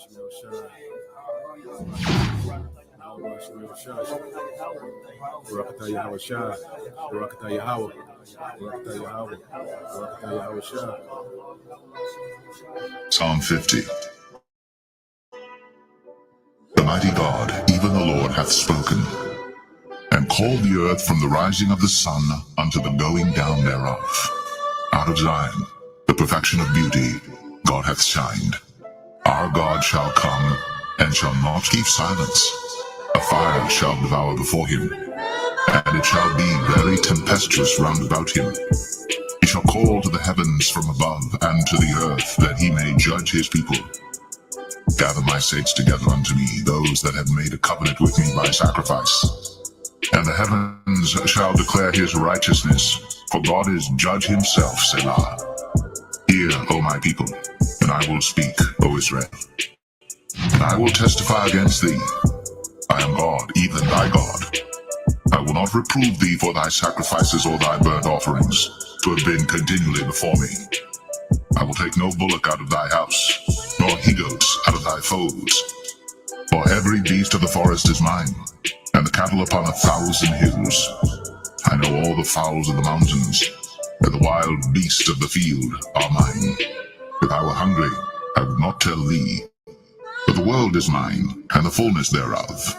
Shemel Shah. Yahweh Shemel Shah. Barakatah Yahweh Shah. Barakatah Yahweh. Barakatah Yahweh. Barakatah Yahweh Shah. Psalm 50. The mighty God, even the Lord, hath spoken, and called the earth from the rising of the sun unto the going down thereof. Out of Zion, the perfection of beauty, God hath shined. Our God shall come, and shall not keep silence. A fire shall devour before him, and it shall be very tempestuous round about him. He shall call to the heavens from above, and to the earth, that he may judge his people. Gather my saints together unto me, those that have made a covenant with me by sacrifice. And the heavens shall declare his righteousness, for God is judge himself, Selah. Hear, O my people, and I will speak, O Israel. And I will testify against thee. I am God, even thy God. I will not reprove thee for thy sacrifices or thy burnt offerings, to have been continually before me. I will take no bullock out of thy house, nor he-goats out of thy folds. For every beast of the forest is mine, and the cattle upon 1,000 hills. I know all the fowls of the mountains, and the wild beasts of the field are mine. If I were hungry, I would not tell thee. But the world is mine, and the fullness thereof.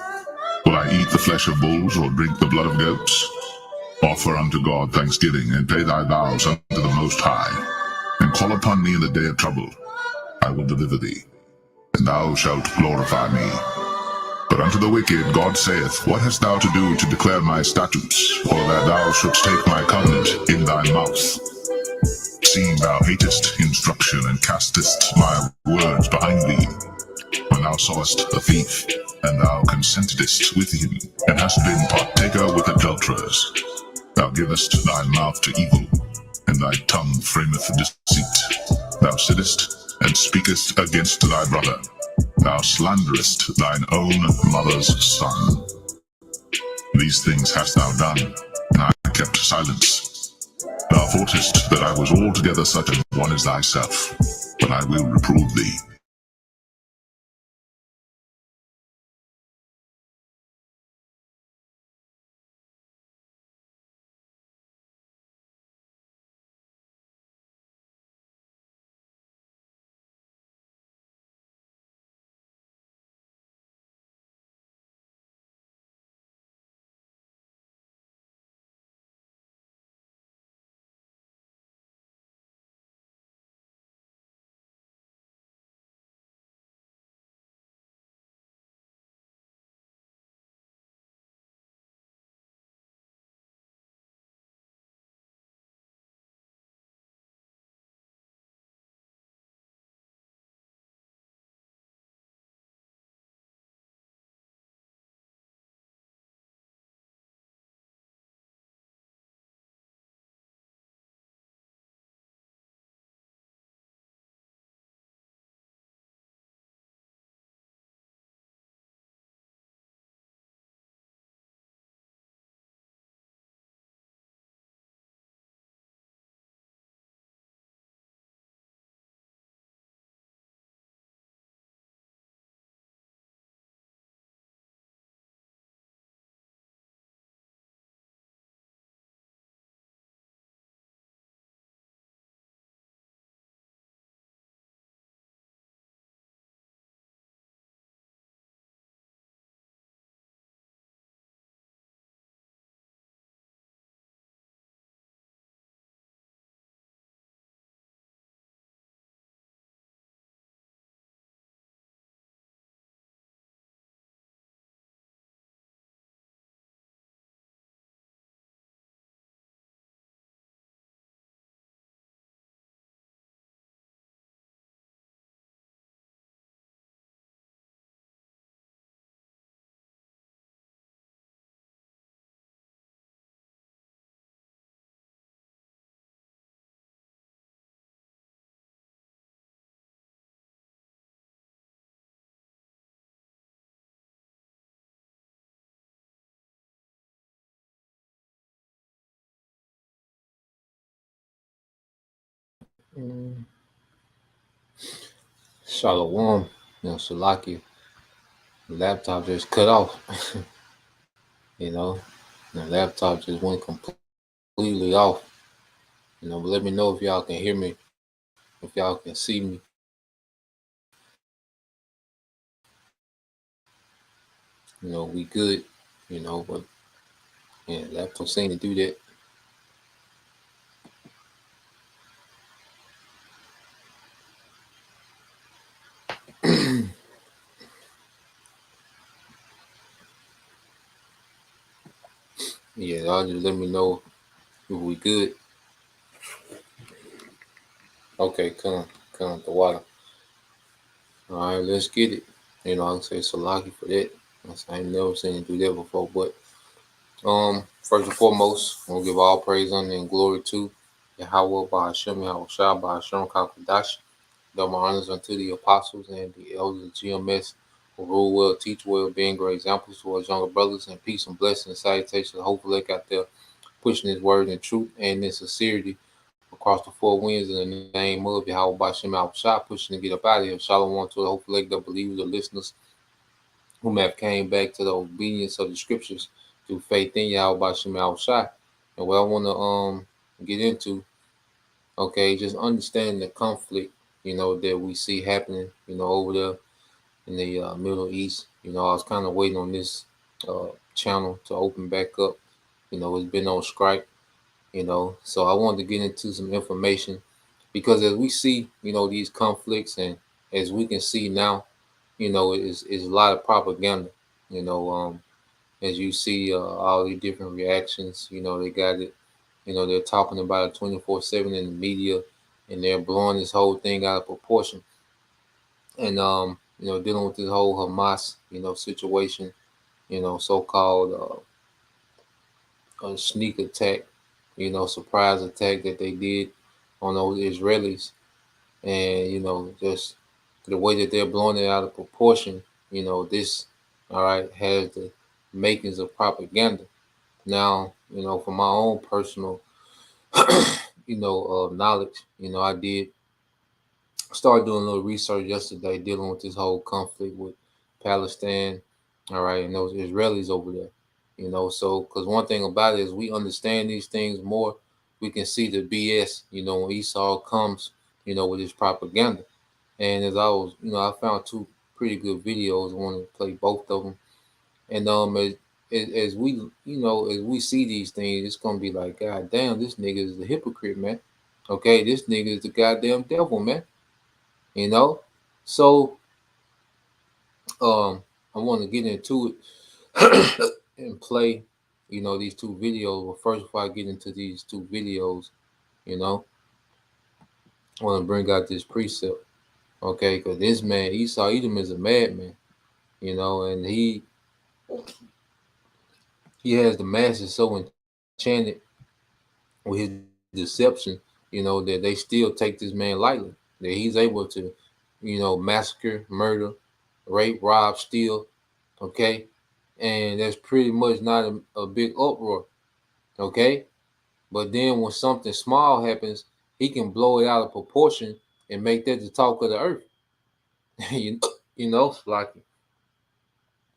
Will I eat the flesh of bulls, or drink the blood of goats? Offer unto God thanksgiving, and pay thy vows unto the Most High, and call upon me in the day of trouble. I will deliver thee, and thou shalt glorify me. But unto the wicked God saith, What hast thou to do to declare my statutes, or that thou shouldst take my covenant in thy mouth? Seeing thou hatest instruction, and castest my words behind thee. When thou sawest a thief, and thou consentedst with him, and hast been partaker with adulterers. Thou givest thy mouth to evil, and thy tongue frameth deceit. Thou sittest and speakest against thy brother. Thou slanderest thine own mother's son. These things hast thou done, and I kept silence. Thou thoughtest that I was altogether such a one as thyself, but I will reprove thee. Shalom. Salaki, the laptop just cut off. you know, the laptop just went completely off. But let me know if y'all can hear me, if y'all can see me. We good. But yeah, laptop seem to do that. Yeah, y'all just let me know if we good. Okay, come the water. All right, let's get it. I can say Salaki for that. I ain't never seen him do that before. But first and foremost, I'm gonna give all praise, honor, and glory to Yahweh by Hashem, Yahweh Shah, by Hashem Kakadash. Double honors unto the apostles and the elders of GMS who rule well, teach well, being great examples to our younger brothers, and peace and blessing and salutation. Hopefully, out there pushing his word in truth and in sincerity across the four winds in the name of Yahweh Bashem Al Shah, pushing to get up out of here. Shalom to the hopefully the believers, the listeners whom have came back to the obedience of the scriptures through faith in Yahweh Bashem Al Shah. And what I want to get into, okay, just understanding the conflict, that we see happening, over there in the Middle East. I was kind of waiting on this channel to open back up. It's been on strike, so I wanted to get into some information because as we see, these conflicts, and as we can see now, is a lot of propaganda, as you see all the different reactions, they got it, they're talking about it 24/7 in the media, and they're blowing this whole thing out of proportion. And dealing with this whole Hamas, situation, so-called sneak attack, surprise attack that they did on those Israelis, and just the way that they're blowing it out of proportion, this, all right, has the makings of propaganda. Now, for my own personal, knowledge, I did start doing a little research yesterday dealing with this whole conflict with Palestine, all right, and those Israelis over there, so because one thing about it is we understand these things more, we can see the BS, when Esau comes, with his propaganda. And as I was, I found two pretty good videos. I want to play both of them. And as we, as we see these things, it's gonna be like, God damn, this nigga is a hypocrite, man. Okay, this nigga is the goddamn devil, man. So I want to get into it and play, these two videos. But first, before I get into these two videos, I want to bring out this precept, okay? Because this man Esau Edom is a madman, and he has the masses so enchanted with his deception, that they still take this man lightly. That he's able to, massacre, murder, rape, rob, steal, okay? And that's pretty much not a big uproar, okay? But then when something small happens, he can blow it out of proportion and make that the talk of the earth. Like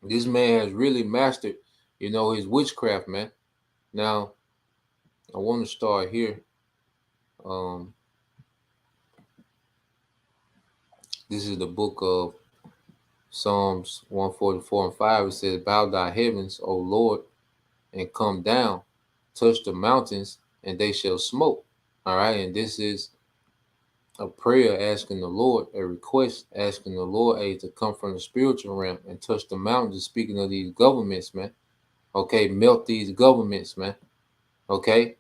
this man has really mastered, his witchcraft, man. Now, I want to start here. This is the book of Psalms 144 and 5. It says, Bow thy heavens, O Lord, and come down, touch the mountains, and they shall smoke. All right, and this is a prayer asking the Lord, a request asking the Lord aid to come from the spiritual realm and touch the mountains. Speaking of these governments, man. Okay, melt these governments, man. Okay,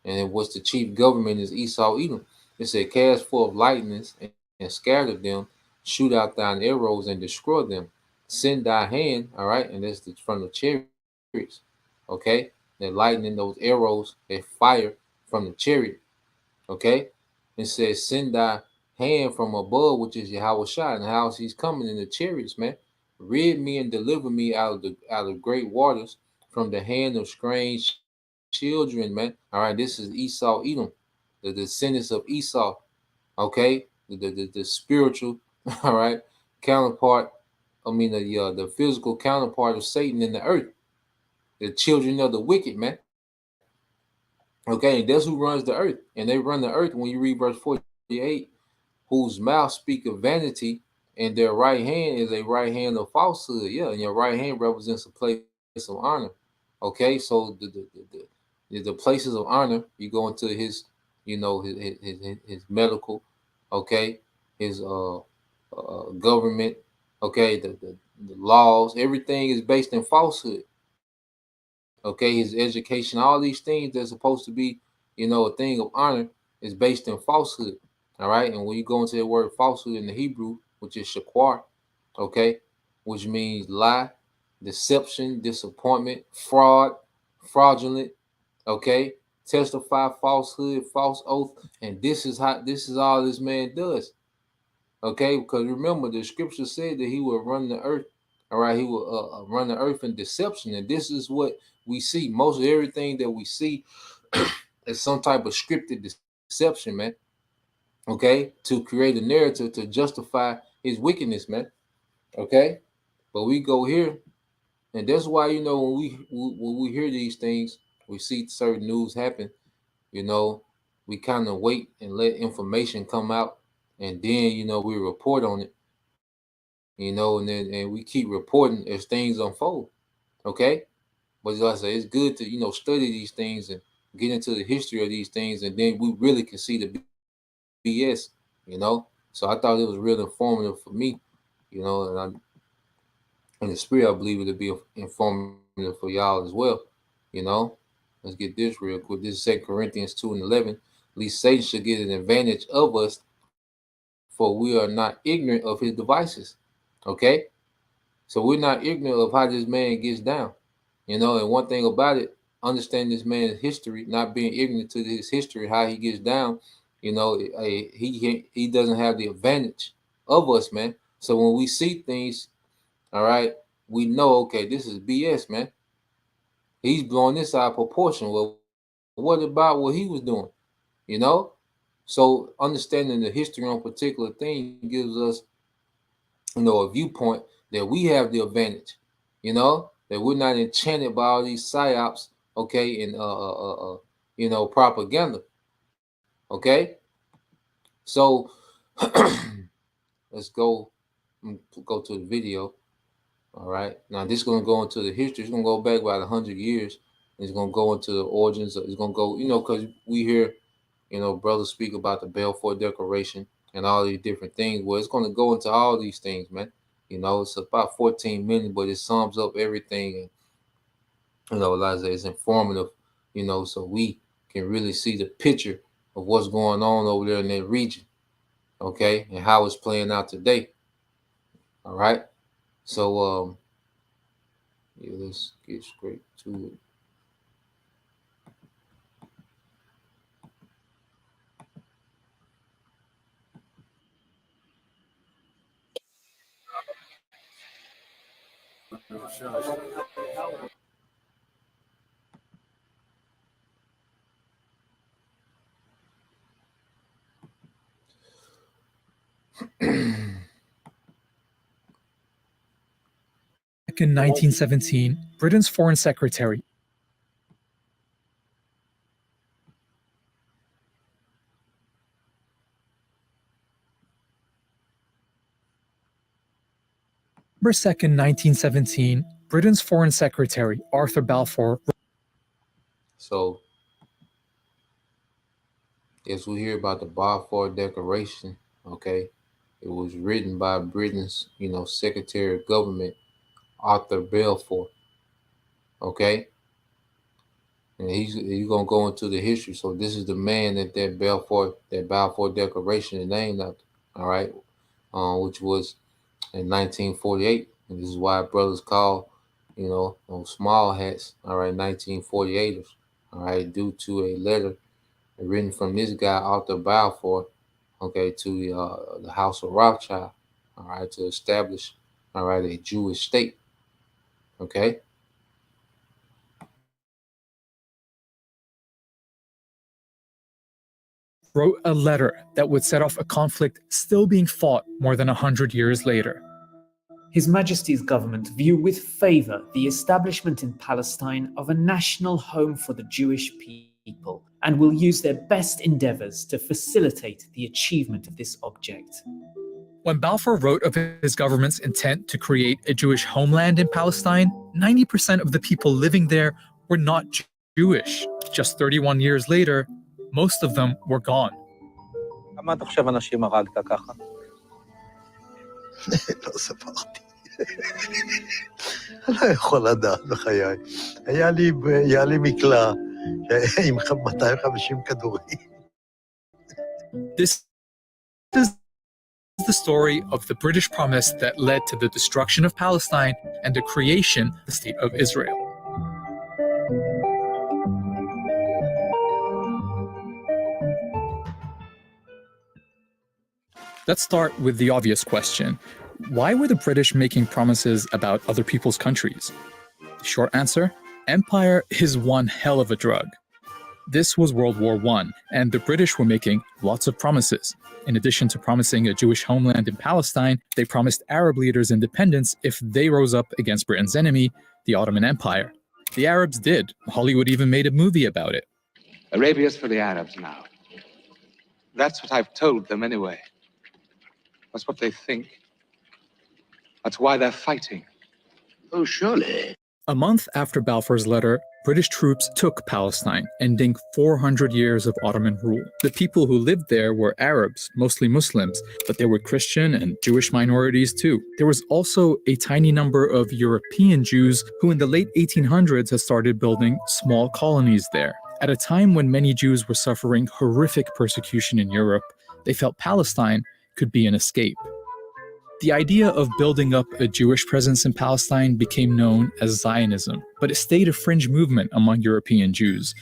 and what's the chief government is Esau Edom. It said, cast forth lightnings and scatter them, shoot out thine arrows and destroy them. Send thy hand, all right, and that's from the chariots. Okay, they're lightning, those arrows, they fire from the chariot. Okay, it says, send thy hand from above, which is Yahweh Shah, and how he's coming in the chariots, man. Rid me and deliver me out of great waters, from the hand of strange children, man. All right, this is Esau Edom, the descendants of Esau. Okay, the spiritual, all right, counterpart. The physical counterpart of Satan in the earth, the children of the wicked, man. Okay, and that's who runs the earth, and they run the earth. When you read verse 48, whose mouth speak of vanity, and their right hand is a right hand of falsehood. Yeah, and your right hand represents a place of honor. Okay, so the places of honor, you go into his, his medical, okay, his government, okay, the laws, everything is based in falsehood. Okay, his education, all these things that's supposed to be, a thing of honor is based in falsehood. All right, and when you go into the word falsehood in the Hebrew, which is shaquar, okay, which means lie, deception, disappointment, fraud, fraudulent, okay, testify, falsehood, false oath, and this is all this man does. Okay, because remember the scripture said that he will run the earth. All right, he will run the earth in deception, and this is what we see. Most of everything that we see is some type of scripted deception, man. Okay, to create a narrative to justify his wickedness, man. Okay, but we go here, and that's why when we hear these things, we see certain news happen. We kind of wait and let information come out, and then we report on it. And we keep reporting as things unfold. Okay, but as I say, it's good to study these things and get into the history of these things, and then we really can see the BS. So I thought it was real informative for me. And in the spirit, I believe it'll be informative for y'all as well. Let's get this real quick. This is 2 Corinthians 2:11. At least Satan should get an advantage of us, for we are not ignorant of his devices. Okay, so we're not ignorant of how this man gets down. And one thing about it, understanding this man's history, not being ignorant to his history, how he gets down, he doesn't have the advantage of us, man. So when we see things, all right, we know, okay, this is BS, man. He's blowing this out of proportion. Well, what about what he was doing? So understanding the history on a particular thing gives us, a viewpoint that we have the advantage, that we're not enchanted by all these psyops, okay, and propaganda. Okay, so let's go to the video. All right, now this is going to go into the history. It's going to go back about 100 years. It's going to go into the origins. It's going to go, because we hear, brothers speak about the Balfour Declaration and all these different things. Well, it's going to go into all these things, man. It's about 14 minutes, but it sums up everything. And, like I say, it's informative, so we can really see the picture of what's going on over there in that region, okay, and how it's playing out today. All right. So, let's get straight to it. In 1917, Britain's Foreign Secretary November 2nd, 1917, Britain's Foreign Secretary, Arthur Balfour. So, as we hear about the Balfour Declaration, okay, it was written by Britain's, Secretary of Government, Arthur Balfour. Okay, and he's gonna go into the history. So this is the man that Balfour Declaration is named after. All right, which was in 1948, and this is why brothers call, small hats. All right, 1948ers. All right, due to a letter written from this guy Arthur Balfour, okay, to the House of Rothschild. All right, to establish, all right, a Jewish state. Okay. Wrote a letter that would set off a conflict still being fought more than 100 years later. His Majesty's government view with favour the establishment in Palestine of a national home for the Jewish people and will use their best endeavours to facilitate the achievement of this object. When Balfour wrote of his government's intent to create a Jewish homeland in Palestine, 90% of the people living there were not Jewish. Just 31 years later, most of them were gone. כמה אתה חושב אנשים הרגת ככה? לא ספרתי. אני לא יכול לדעת בחיי. היה לי מקלע עם 250 כדורים. This is the story of the British promise that led to the destruction of Palestine and the creation of the State of Israel. Let's start with the obvious question. Why were the British making promises about other people's countries? The short answer? Empire is one hell of a drug. This was World War I, and the British were making lots of promises. In addition to promising a Jewish homeland in Palestine, they promised Arab leaders independence if they rose up against Britain's enemy, the Ottoman Empire. The Arabs did. Hollywood even made a movie about it. Arabia's for the Arabs now. That's what I've told them anyway. That's what they think. That's why they're fighting. Oh, surely. A month after Balfour's letter, British troops took Palestine, ending 400 years of Ottoman rule. The people who lived there were Arabs, mostly Muslims, but there were Christian and Jewish minorities too. There was also a tiny number of European Jews who in the late 1800s had started building small colonies there. At a time when many Jews were suffering horrific persecution in Europe, they felt Palestine could be an escape. The idea of building up a Jewish presence in Palestine became known as Zionism, but it stayed a fringe movement among European Jews.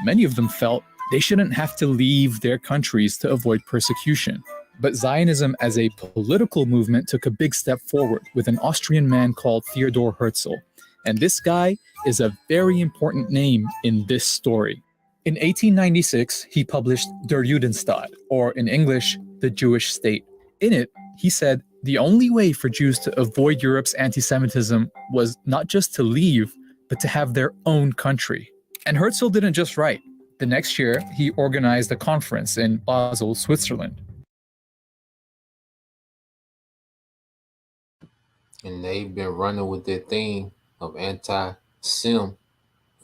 Many of them felt they shouldn't have to leave their countries to avoid persecution. But Zionism as a political movement took a big step forward with an Austrian man called Theodor Herzl. And this guy is a very important name in this story. In 1896, he published Der Judenstaat, or in English, The Jewish State. In it, he said the only way for Jews to avoid Europe's anti-Semitism was not just to leave, but to have their own country. And Herzl didn't just write. The next year, he organized a conference in Basel, Switzerland. And they've been running with their theme of anti-Sem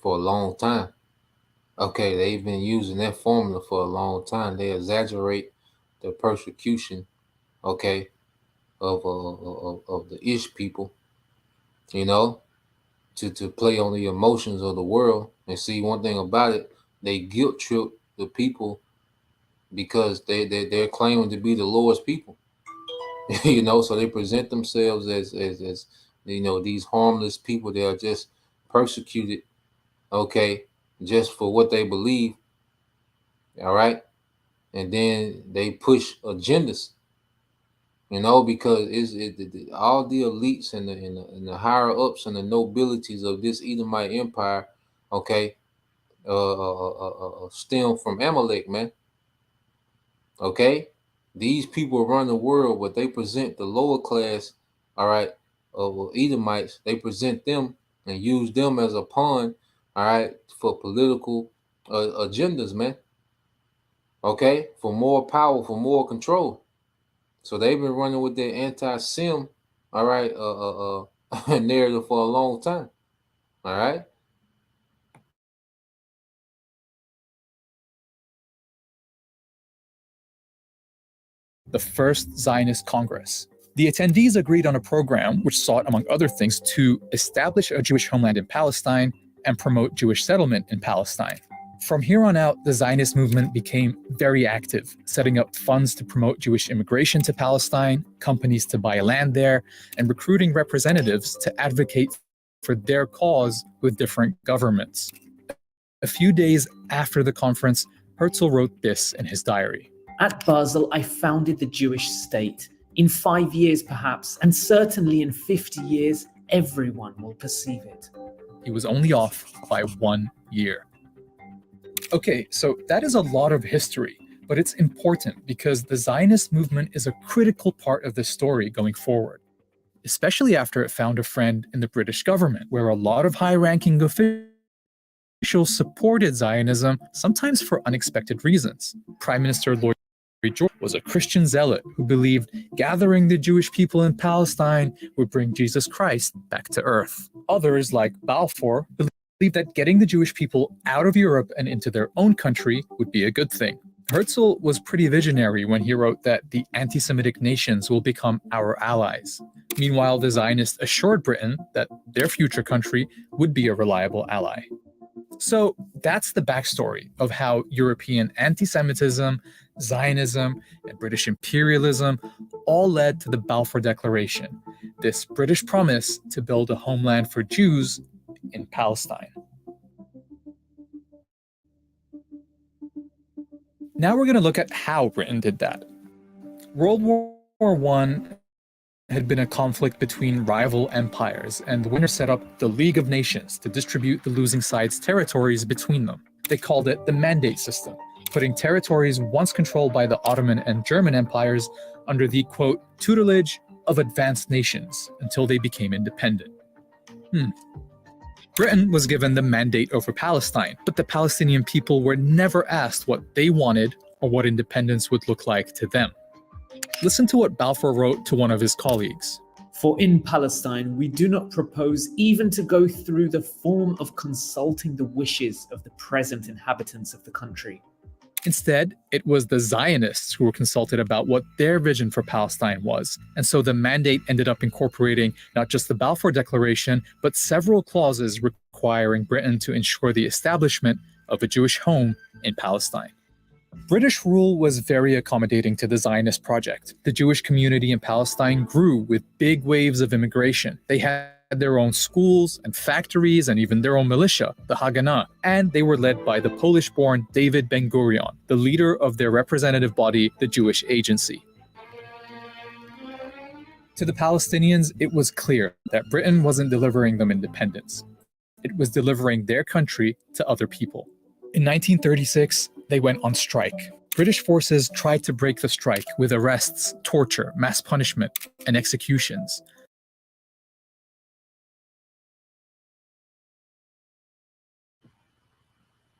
for a long time. Okay, they've been using that formula for a long time. They exaggerate the persecution, okay, of the Ish people, you know, to play on the emotions of the world. And see, one thing about it, they guilt trip the people because they're claiming to be the Lord's people, you know. So they present themselves as you know, these harmless people that are just persecuted, okay, just for what they believe. All right. And then they push agendas, you know, because all the elites and the higher ups and the nobilities of this Edomite empire, okay, stem from Amalek, man. Okay, these people run the world, but they present the lower class, all right, of Edomites. They present them and use them as a pawn, all right, for political agendas, man. Okay, for more power, for more control. So they've been running with their anti-Sem, all right, narrative for a long time. All right. The First Zionist Congress. The attendees agreed on a program which sought, among other things, to establish a Jewish homeland in Palestine and promote Jewish settlement in Palestine. From here on out, the Zionist movement became very active, setting up funds to promote Jewish immigration to Palestine, companies to buy land there, and recruiting representatives to advocate for their cause with different governments. A few days after the conference, Herzl wrote this in his diary. At Basel, I founded the Jewish state. In 5 years, perhaps, and certainly in 50 years, everyone will perceive it. He was only off by 1 year. Okay, so that is a lot of history, but it's important because the Zionist movement is a critical part of this story going forward. especially after it found a friend in the British government, where a lot of high-ranking officials supported Zionism, sometimes for unexpected reasons. Prime Minister Lloyd George was a Christian zealot who believed gathering the Jewish people in Palestine would bring Jesus Christ back to earth. Others, like Balfour, believed that getting the Jewish people out of Europe and into their own country would be a good thing. Herzl was pretty visionary when he wrote that the anti-Semitic nations will become our allies. Meanwhile, the Zionists assured Britain that their future country would be a reliable ally. So that's the backstory of how European anti-Semitism, Zionism, and British imperialism all led to the Balfour Declaration, this British promise to build a homeland for Jews in Palestine. Now we're going to look at how Britain did that. World War I had been a conflict between rival empires, and the winner set up the League of Nations to distribute the losing side's territories between them. They called it the Mandate System, putting territories once controlled by the Ottoman and German empires under the, quote, tutelage of advanced nations until they became independent. Britain was given the mandate over Palestine, but the Palestinian people were never asked what they wanted or what independence would look like to them. Listen to what Balfour wrote to one of his colleagues. For in Palestine, we do not propose even to go through the form of consulting the wishes of the present inhabitants of the country. Instead, it was the Zionists who were consulted about what their vision for Palestine was, and so the mandate ended up incorporating not just the Balfour Declaration, but several clauses requiring Britain to ensure the establishment of a Jewish home in Palestine. British rule was very accommodating to the Zionist project. The Jewish community in Palestine grew with big waves of immigration. They had their own schools and factories and even their own militia, the Haganah, and they were led by the Polish-born David Ben-Gurion, the leader of their representative body, the Jewish Agency. To the Palestinians, it was clear that Britain wasn't delivering them independence. It was delivering their country to other people. In 1936, they went on strike. British forces tried to break the strike with arrests, torture, mass punishment, and executions.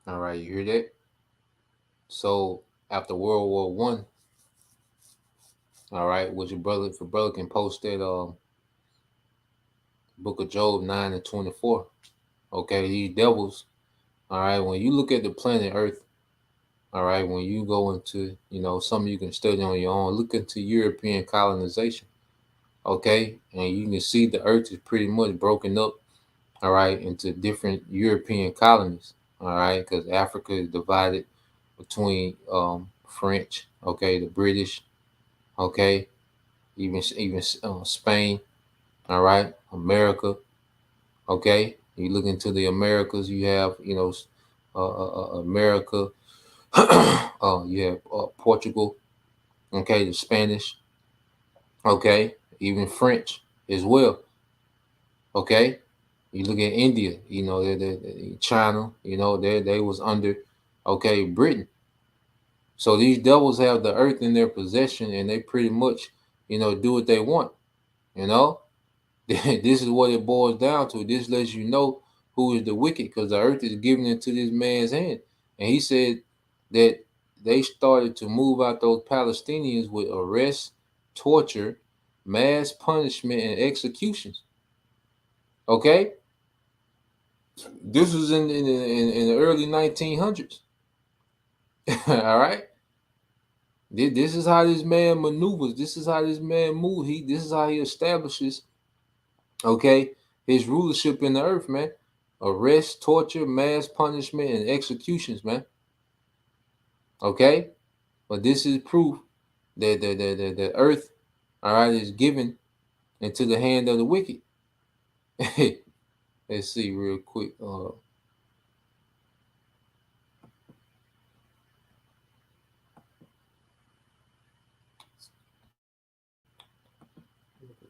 All right, you hear that? So after World War One, all right, which your brother, if your brother can post that Book of Job 9-24. Okay, these devils. All right, when you look at the planet Earth, all right, when you go into, something you can study on your own, look into European colonization. Okay, and you can see the Earth is pretty much broken up, all right, into different European colonies. All right, because Africa is divided between French, okay, the British, okay, even Spain, all right, America, okay. You look into the Americas, you have America, you have Portugal, okay, the Spanish, okay, even French as well, okay. You look at India, China, they was under, okay, Britain. So these devils have the earth in their possession, and they pretty much, do what they want. This is what it boils down to. This lets you know who is the wicked, because the earth is given into this man's hand. And he said that they started to move out those Palestinians with arrests, torture, mass punishment, and executions. Okay? This was in the early 1900s. All right? This is how this man maneuvers. This is how this man moves. This is how he establishes, okay, his rulership in the earth, man. Arrest, torture, mass punishment, and executions, man. Okay? But this is proof that the earth, all right, is given into the hand of the wicked. Let's see real quick.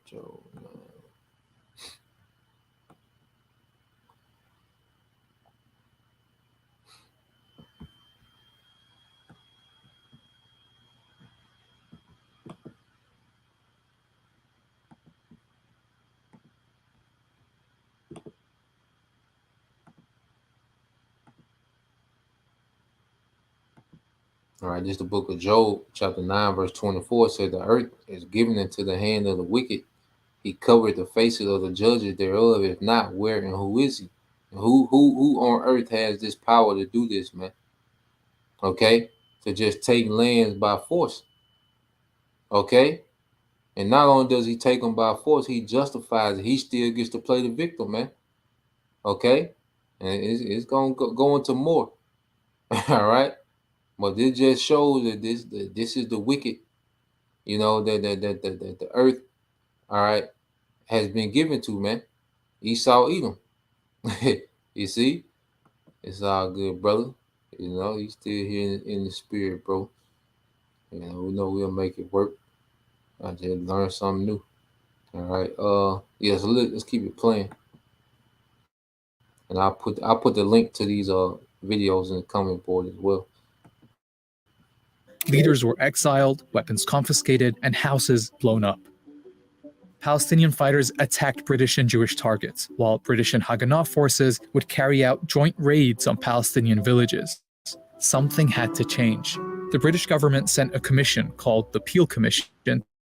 Joe, All right, this is the book of Job, chapter 9, verse 24. Said the earth is given into the hand of the wicked. He covered the faces of the judges thereof. If not, where and who is he? And who on earth has this power to do this, man? Okay, to just take lands by force. Okay, and not only does he take them by force, he justifies it. He still gets to play the victim, man. Okay, and it's gonna go into more. All right, but this just shows that this is the wicked. You know that the earth, all right, has been given to, man. Esau, Edom. You see, it's all good, brother. You know, he's still here in the spirit, bro. You know, we know we'll make it work. I just learned something new. All right. Yeah. So let's keep it playing, and I'll put the link to these videos in the comment board as well. Leaders were exiled, weapons confiscated, and houses blown up. Palestinian fighters attacked British and Jewish targets, while British and Haganah forces would carry out joint raids on Palestinian villages. Something had to change. The British government sent a commission called the Peel Commission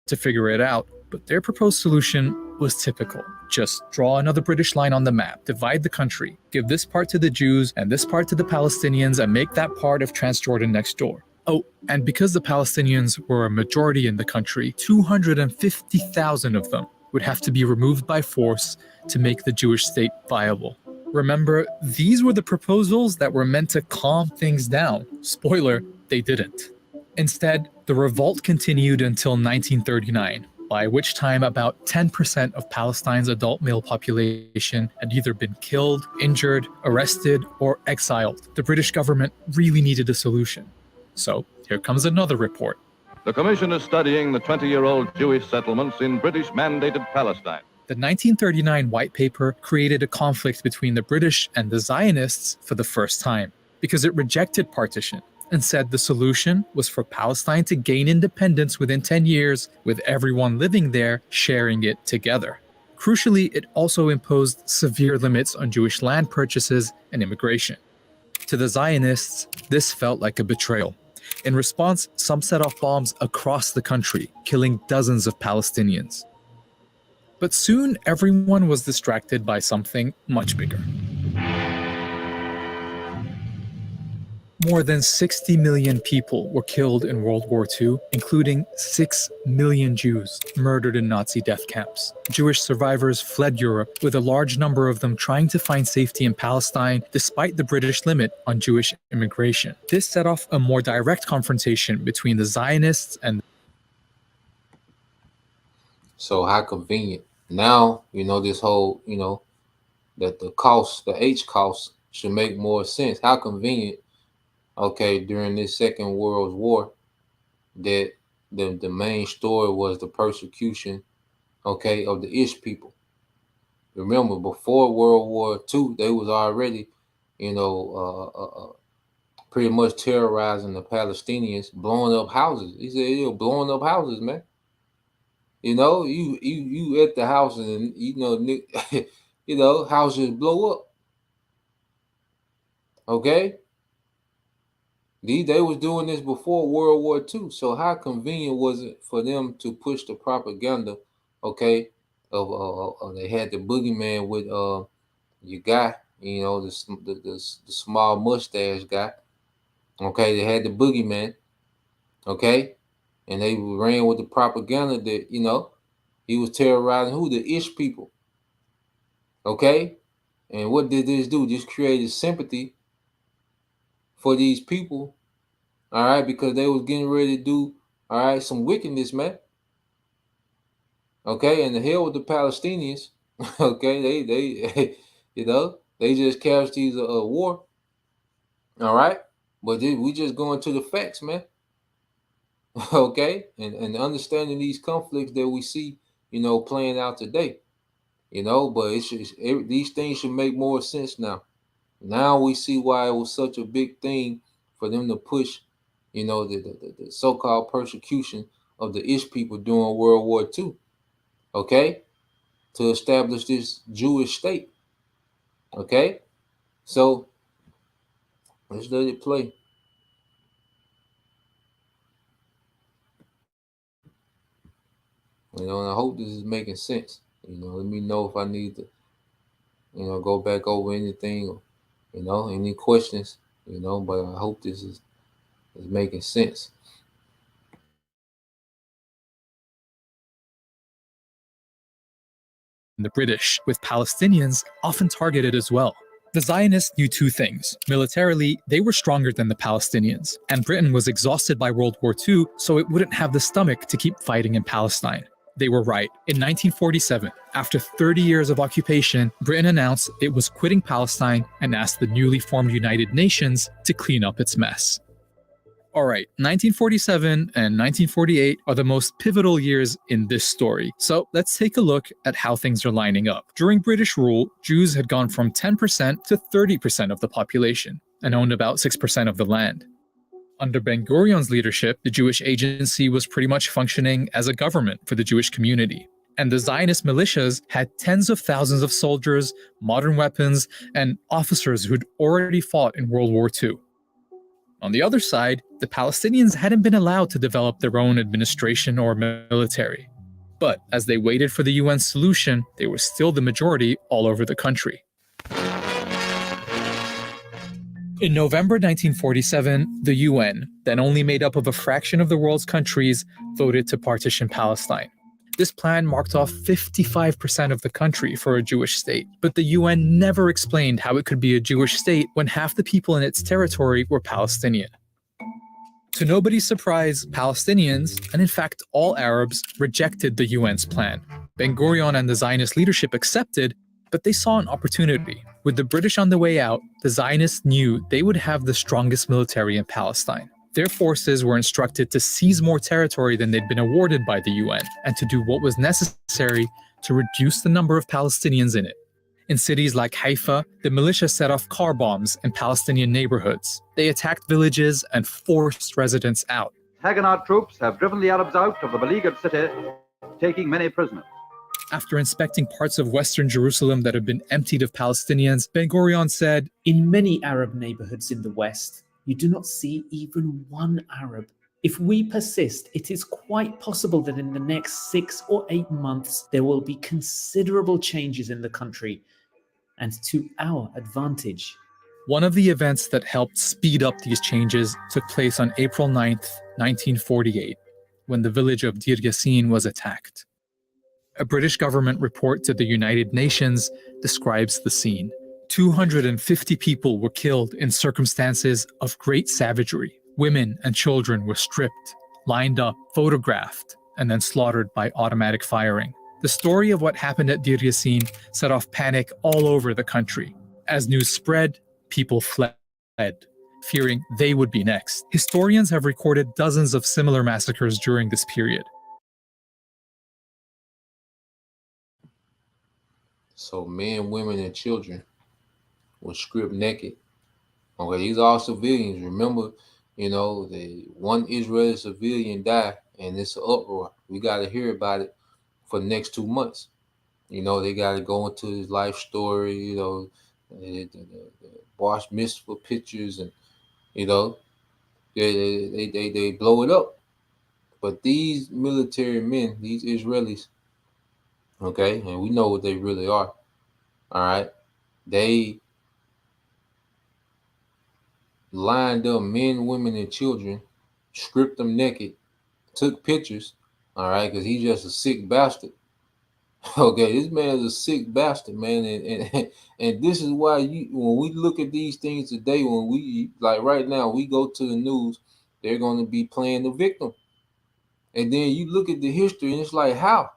to figure it out, but their proposed solution was typical. Just draw another British line on the map, divide the country, give this part to the Jews and this part to the Palestinians, and make that part of Transjordan next door. Oh, and because the Palestinians were a majority in the country, 250,000 of them would have to be removed by force to make the Jewish state viable. Remember, these were the proposals that were meant to calm things down. Spoiler, they didn't. Instead, the revolt continued until 1939, by which time about 10% of Palestine's adult male population had either been killed, injured, arrested, or exiled. The British government really needed a solution. So, here comes another report. The commission is studying the 20-year-old Jewish settlements in British-mandated Palestine. The 1939 White Paper created a conflict between the British and the Zionists for the first time, because it rejected partition and said the solution was for Palestine to gain independence within 10 years, with everyone living there sharing it together. Crucially, it also imposed severe limits on Jewish land purchases and immigration. To the Zionists, this felt like a betrayal. In response, some set off bombs across the country, killing dozens of Palestinians. But soon, everyone was distracted by something much bigger. More than 60 million people were killed in World War II, including 6 million Jews murdered in Nazi death camps. Jewish survivors fled Europe, with a large number of them trying to find safety in Palestine despite the British limit on Jewish immigration. This set off a more direct confrontation between the Zionists and... So how convenient. Now, you know, this whole, you know, that the cost, the H cost should make more sense. How convenient, okay, during this Second World War, that the main story was the persecution, okay, of the Ish people. Remember, before World War II, they was already, you know, pretty much terrorizing the Palestinians, blowing up houses. He said, "You're blowing up houses, man. You know, you at the house and you know, you know, houses blow up. Okay, they was doing this before World War II. So how convenient was it for them to push the propaganda? Okay, of they had the boogeyman with your guy, you know, the small mustache guy. Okay, they had the boogeyman. Okay. And they ran with the propaganda that, you know, he was terrorizing who? The Ish people. Okay? And what did this do? Just created sympathy for these people, all right, because they was getting ready to do, all right, some wickedness, man. Okay, and the hell with the Palestinians. Okay, they you know, they just casualties of a war. All right? But we just going to the facts, man. Okay, and understanding these conflicts that we see, you know, playing out today, you know, but these things should make more sense now. Now we see why it was such a big thing for them to push, you know, the so-called persecution of the Ish people during World War II, okay, to establish this Jewish state, okay. So let's let it play. and I hope this is making sense. Let me know if I need to, go back over anything, or, any questions, but I hope this is making sense. The British, with Palestinians often targeted as well. The Zionists knew two things. Militarily, they were stronger than the Palestinians, and Britain was exhausted by World War II, so it wouldn't have the stomach to keep fighting in Palestine. They were right. In 1947, after 30 years of occupation, Britain announced it was quitting Palestine and asked the newly formed United Nations to clean up its mess. Alright, 1947 and 1948 are the most pivotal years in this story, so let's take a look at how things are lining up. During British rule, Jews had gone from 10% to 30% of the population, and owned about 6% of the land. Under Ben-Gurion's leadership, the Jewish Agency was pretty much functioning as a government for the Jewish community. And the Zionist militias had tens of thousands of soldiers, modern weapons, and officers who'd already fought in World War II. On the other side, the Palestinians hadn't been allowed to develop their own administration or military. But as they waited for the UN solution, they were still the majority all over the country. In November 1947, the UN, then only made up of a fraction of the world's countries, voted to partition Palestine. This plan marked off 55% of the country for a Jewish state, but the UN never explained how it could be a Jewish state when half the people in its territory were Palestinian. To nobody's surprise, Palestinians, and in fact all Arabs, rejected the UN's plan. Ben-Gurion and the Zionist leadership accepted, but they saw an opportunity. With the British on the way out, the Zionists knew they would have the strongest military in Palestine. Their forces were instructed to seize more territory than they'd been awarded by the UN, and to do what was necessary to reduce the number of Palestinians in it. In cities like Haifa, the militia set off car bombs in Palestinian neighborhoods. They attacked villages and forced residents out. Haganah troops have driven the Arabs out of the beleaguered city, taking many prisoners. After inspecting parts of western Jerusalem that had been emptied of Palestinians, Ben-Gurion said, "In many Arab neighborhoods in the West, you do not see even one Arab. If we persist, it is quite possible that in the next 6 or 8 months, there will be considerable changes in the country, and to our advantage." One of the events that helped speed up these changes took place on April 9th, 1948, when the village of Deir Yassin was attacked. A British government report to the United Nations describes the scene. 250 people were killed in circumstances of great savagery. Women and children were stripped, lined up, photographed, and then slaughtered by automatic firing. The story of what happened at Deir Yassin set off panic all over the country. As news spread, people fled, fearing they would be next. Historians have recorded dozens of similar massacres during this period. So men, women, and children were stripped naked. Okay, these are all civilians. Remember, the one Israeli civilian died, and it's an uproar. We got to hear about it for the next 2 months. They got to go into his life story, the bar mitzvah pictures, and, they blow it up. But these military men, these Israelis, okay, and we know what they really are, all right, they lined up men, women, and children, stripped them naked, took pictures, all right, because he's just a sick bastard. Okay, this man is a sick bastard, man, and this is why when we look at these things today, when we, like right now, we go to the news, they're going to be playing the victim. And then you look at the history, and it's like, how?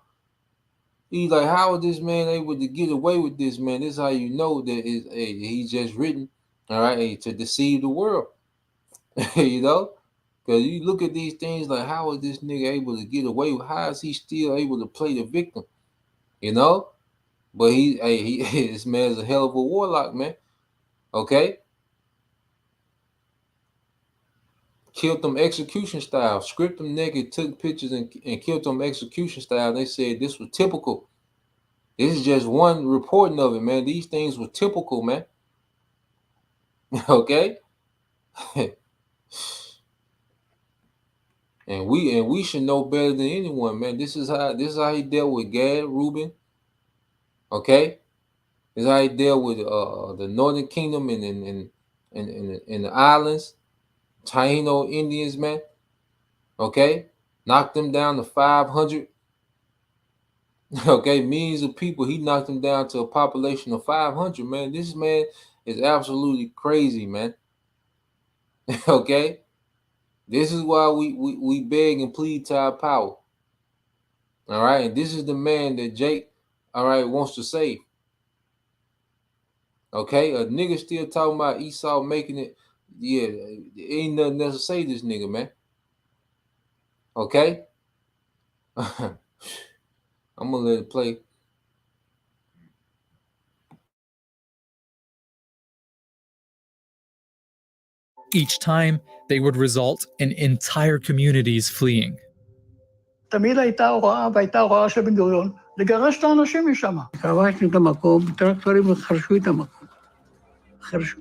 He's like, how is this man able to get away with this, man? This is how you know that he's just written, all right, to deceive the world, Because you look at these things like, how is this nigga able to get away with? How is he still able to play the victim? But this man's a hell of a warlock, man. Okay. Killed them execution style, stripped them naked, took pictures and killed them execution style. They said this was typical. This is just one reporting of it, man. These things were typical, man. Okay. And we should know better than anyone, man. This is how he dealt with Gad, Reuben. Okay, this is how he dealt with the Northern Kingdom and the islands, Taino Indians, man. Okay, knocked them down to 500. Okay, millions of people. He knocked them down to a population of 500. Man, this man is absolutely crazy, man. Okay, this is why we beg and plead to our power. All right, and this is the man that Jake, all right, wants to save. Okay, a nigga still talking about Esau making it. Yeah, ain't nothing else to say this nigga, man. Okay, I'm gonna let it play. Each time, they would result in entire communities fleeing. תמיד הייתה הוראה, והייתה הוראה של בן גוריון, לגרש את האנשים משם. כבשנו את המקום, טרקטורים חרשו את המקום. חרשו.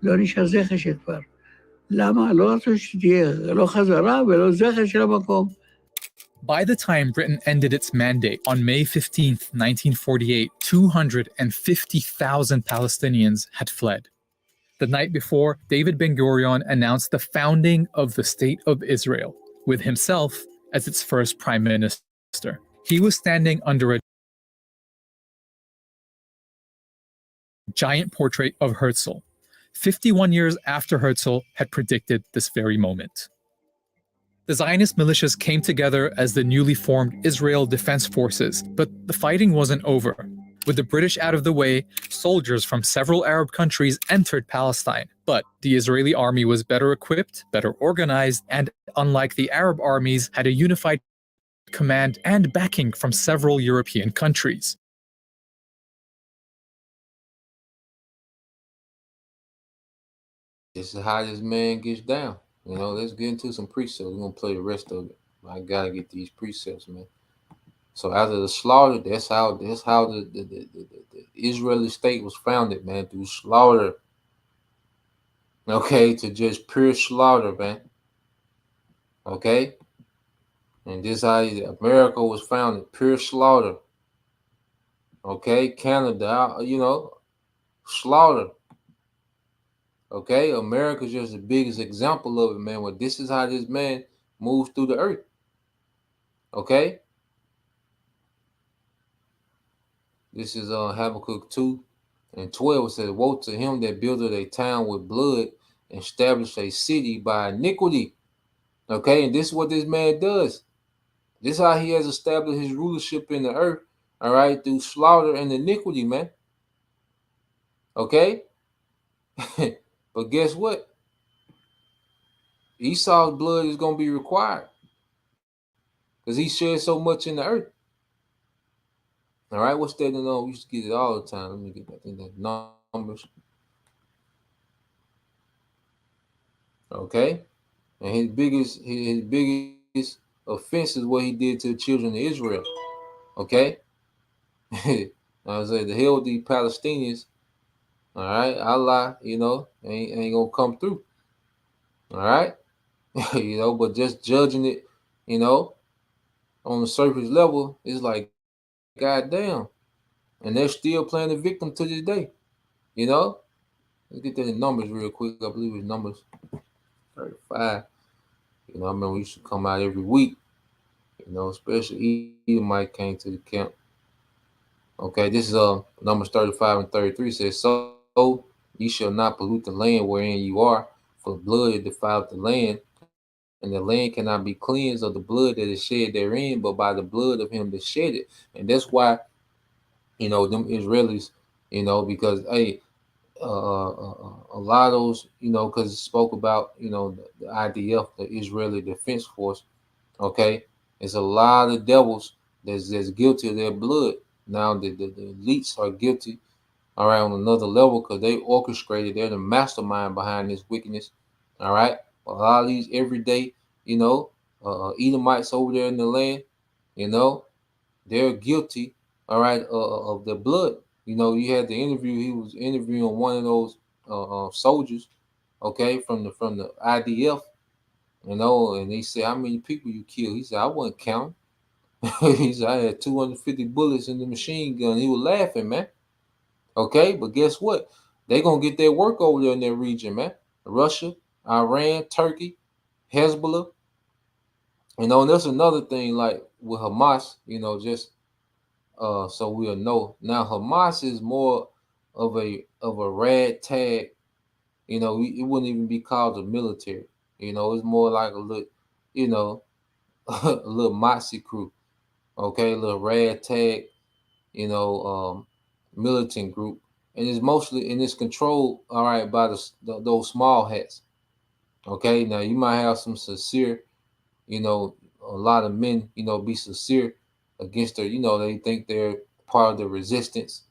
לא נשאר זכר של כבר. למה? לא רצו שתהיה, לא חזרה ולא זכר של המקום. By the time Britain ended its mandate on May 15th, 1948, 250,000 Palestinians had fled. The night before, David Ben-Gurion announced the founding of the State of Israel, with himself as its first prime minister. He was standing under a giant portrait of Herzl, 51 years after Herzl had predicted this very moment. The Zionist militias came together as the newly formed Israel Defense Forces, but the fighting wasn't over. With the British out of the way, soldiers from several Arab countries entered Palestine, but the Israeli army was better equipped, better organized, and unlike the Arab armies, had a unified command and backing from several European countries. This is how this man gets down. You know, let's get into some precepts. We're gonna play the rest of it. I gotta get these precepts, man. So after the slaughter, that's how the Israeli state was founded, man, through slaughter. Okay, to just pure slaughter, man. Okay, and this how America was founded, pure slaughter. Okay, Canada, you know, slaughter. Okay, America's just the biggest example of it, man. Well, this is how this man moves through the earth. Okay. This is Habakkuk 2 and 12. It says, woe to him that buildeth a town with blood and established a city by iniquity. Okay, and this is what this man does. This is how he has established his rulership in the earth, all right, through slaughter and iniquity, man. Okay? But guess what? Esau's blood is going to be required because he shed so much in the earth. All right, what's that in we used to get it all the time. Let me get that in the Numbers. Okay, and his biggest offense is what he did to the children of Israel. Okay, I was saying the hell with these Palestinians. All right, Allah, you know, ain't gonna come through. All right, you know, but just judging it, you know, on the surface level, it's like, goddamn, and they're still playing the victim to this day. You know, let's get that in Numbers real quick. I believe it's Numbers 35. You know, I remember we used to come out every week. You know, especially Edomite came to the camp. Okay, this is Numbers 35 and 33. It says, so ye shall not pollute the land wherein you are, for blood it defileth the land, and the land cannot be cleansed of the blood that is shed therein, but by the blood of him that shed it. And that's why, you know, them Israelis, you know, because hey, a lot of those, you know, because it spoke about, you know, the IDF, the Israeli Defense Force. Okay, it's a lot of devils that's guilty of their blood. Now the elites are guilty, all right, on another level because they orchestrated. They're the mastermind behind this wickedness. All right, a lot of these everyday, you know, Edomites over there in the land, you know, they're guilty. All right, of the blood. You know, you had the interview. He was interviewing one of those soldiers, okay, from the IDF, you know, and they said, how many people you killed? He said, I wasn't counting. He said, I had 250 bullets in the machine gun. He was laughing, man. Okay, but guess what? They gonna get their work over there in that region, man. Russia, Iran, Turkey, Hezbollah. You know, and that's another thing, like with Hamas, you know, just so we'll know. Now Hamas is more of a ragtag, you know, it wouldn't even be called the military. You know, it's more like a little, you know, a little moxie crew, okay, a little ragtag, you know, militant group, and it's controlled, all right, by those small hats. Okay, now you might have some sincere, you know, a lot of men, you know, be sincere against their, you know, they think they're part of the resistance,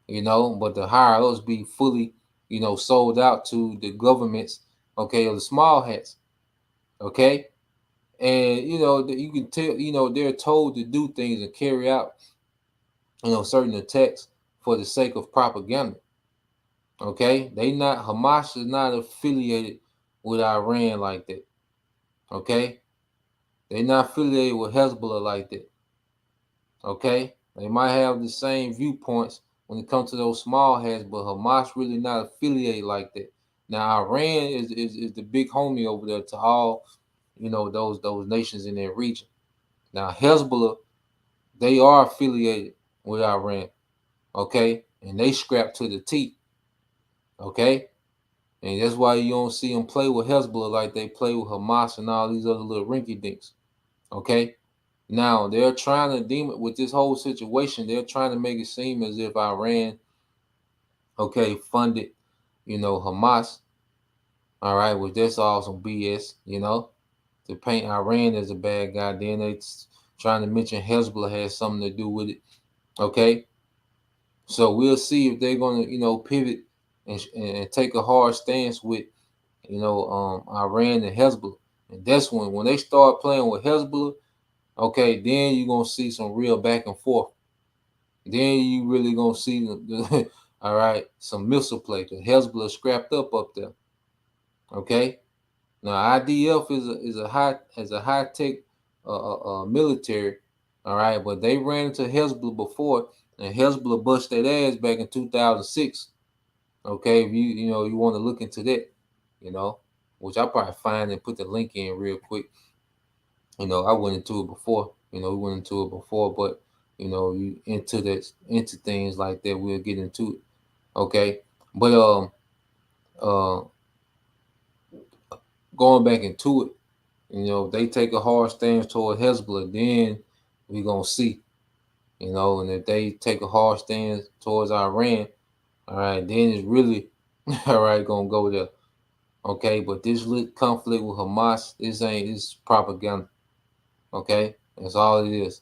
you know, but the higher ups be fully, you know, sold out to the governments, okay, of the small hats, okay, and you know, you can tell, you know, they're told to do things and carry out, you know, certain attacks for the sake of propaganda. Okay, Hamas is not affiliated with Iran like that. Okay, they're not affiliated with Hezbollah like that. Okay, they might have the same viewpoints when it comes to those small hats, but Hamas really not affiliated like that. Now Iran is the big homie over there to all, you know, those nations in that region. Now Hezbollah, they are affiliated with Iran. Okay, and they scrap to the teeth. Okay, and that's why you don't see them play with Hezbollah like they play with Hamas and all these other little rinky dinks. Okay, now they're trying to deem it with this whole situation. They're trying to make it seem as if Iran, okay, funded, you know, Hamas. All right, which that's all some BS, you know, to paint Iran as a bad guy. Then they trying to mention Hezbollah has something to do with it. Okay, so we'll see if they're gonna, you know, pivot and take a hard stance with, you know, Iran and Hezbollah. And that's when they start playing with Hezbollah, okay, then you're gonna see some real back and forth. Then you really gonna see all right, some missile play. The Hezbollah scrapped up there. Okay. Now IDF is a high tech military, all right, but they ran into Hezbollah before, and Hezbollah bust their ass back in 2006. Okay, if you know you want to look into that, you know, which I'll probably find and put the link in real quick. You know, I went into it before. You know, we went into it before, but you know, you into things like that, we'll get into it. Okay, but going back into it, you know, they take a hard stance toward Hezbollah, then we're gonna see. You know, and if they take a hard stance towards Iran, all right, then it's really all right gonna go there. Okay, but this conflict with Hamas, this propaganda. Okay, that's all it is.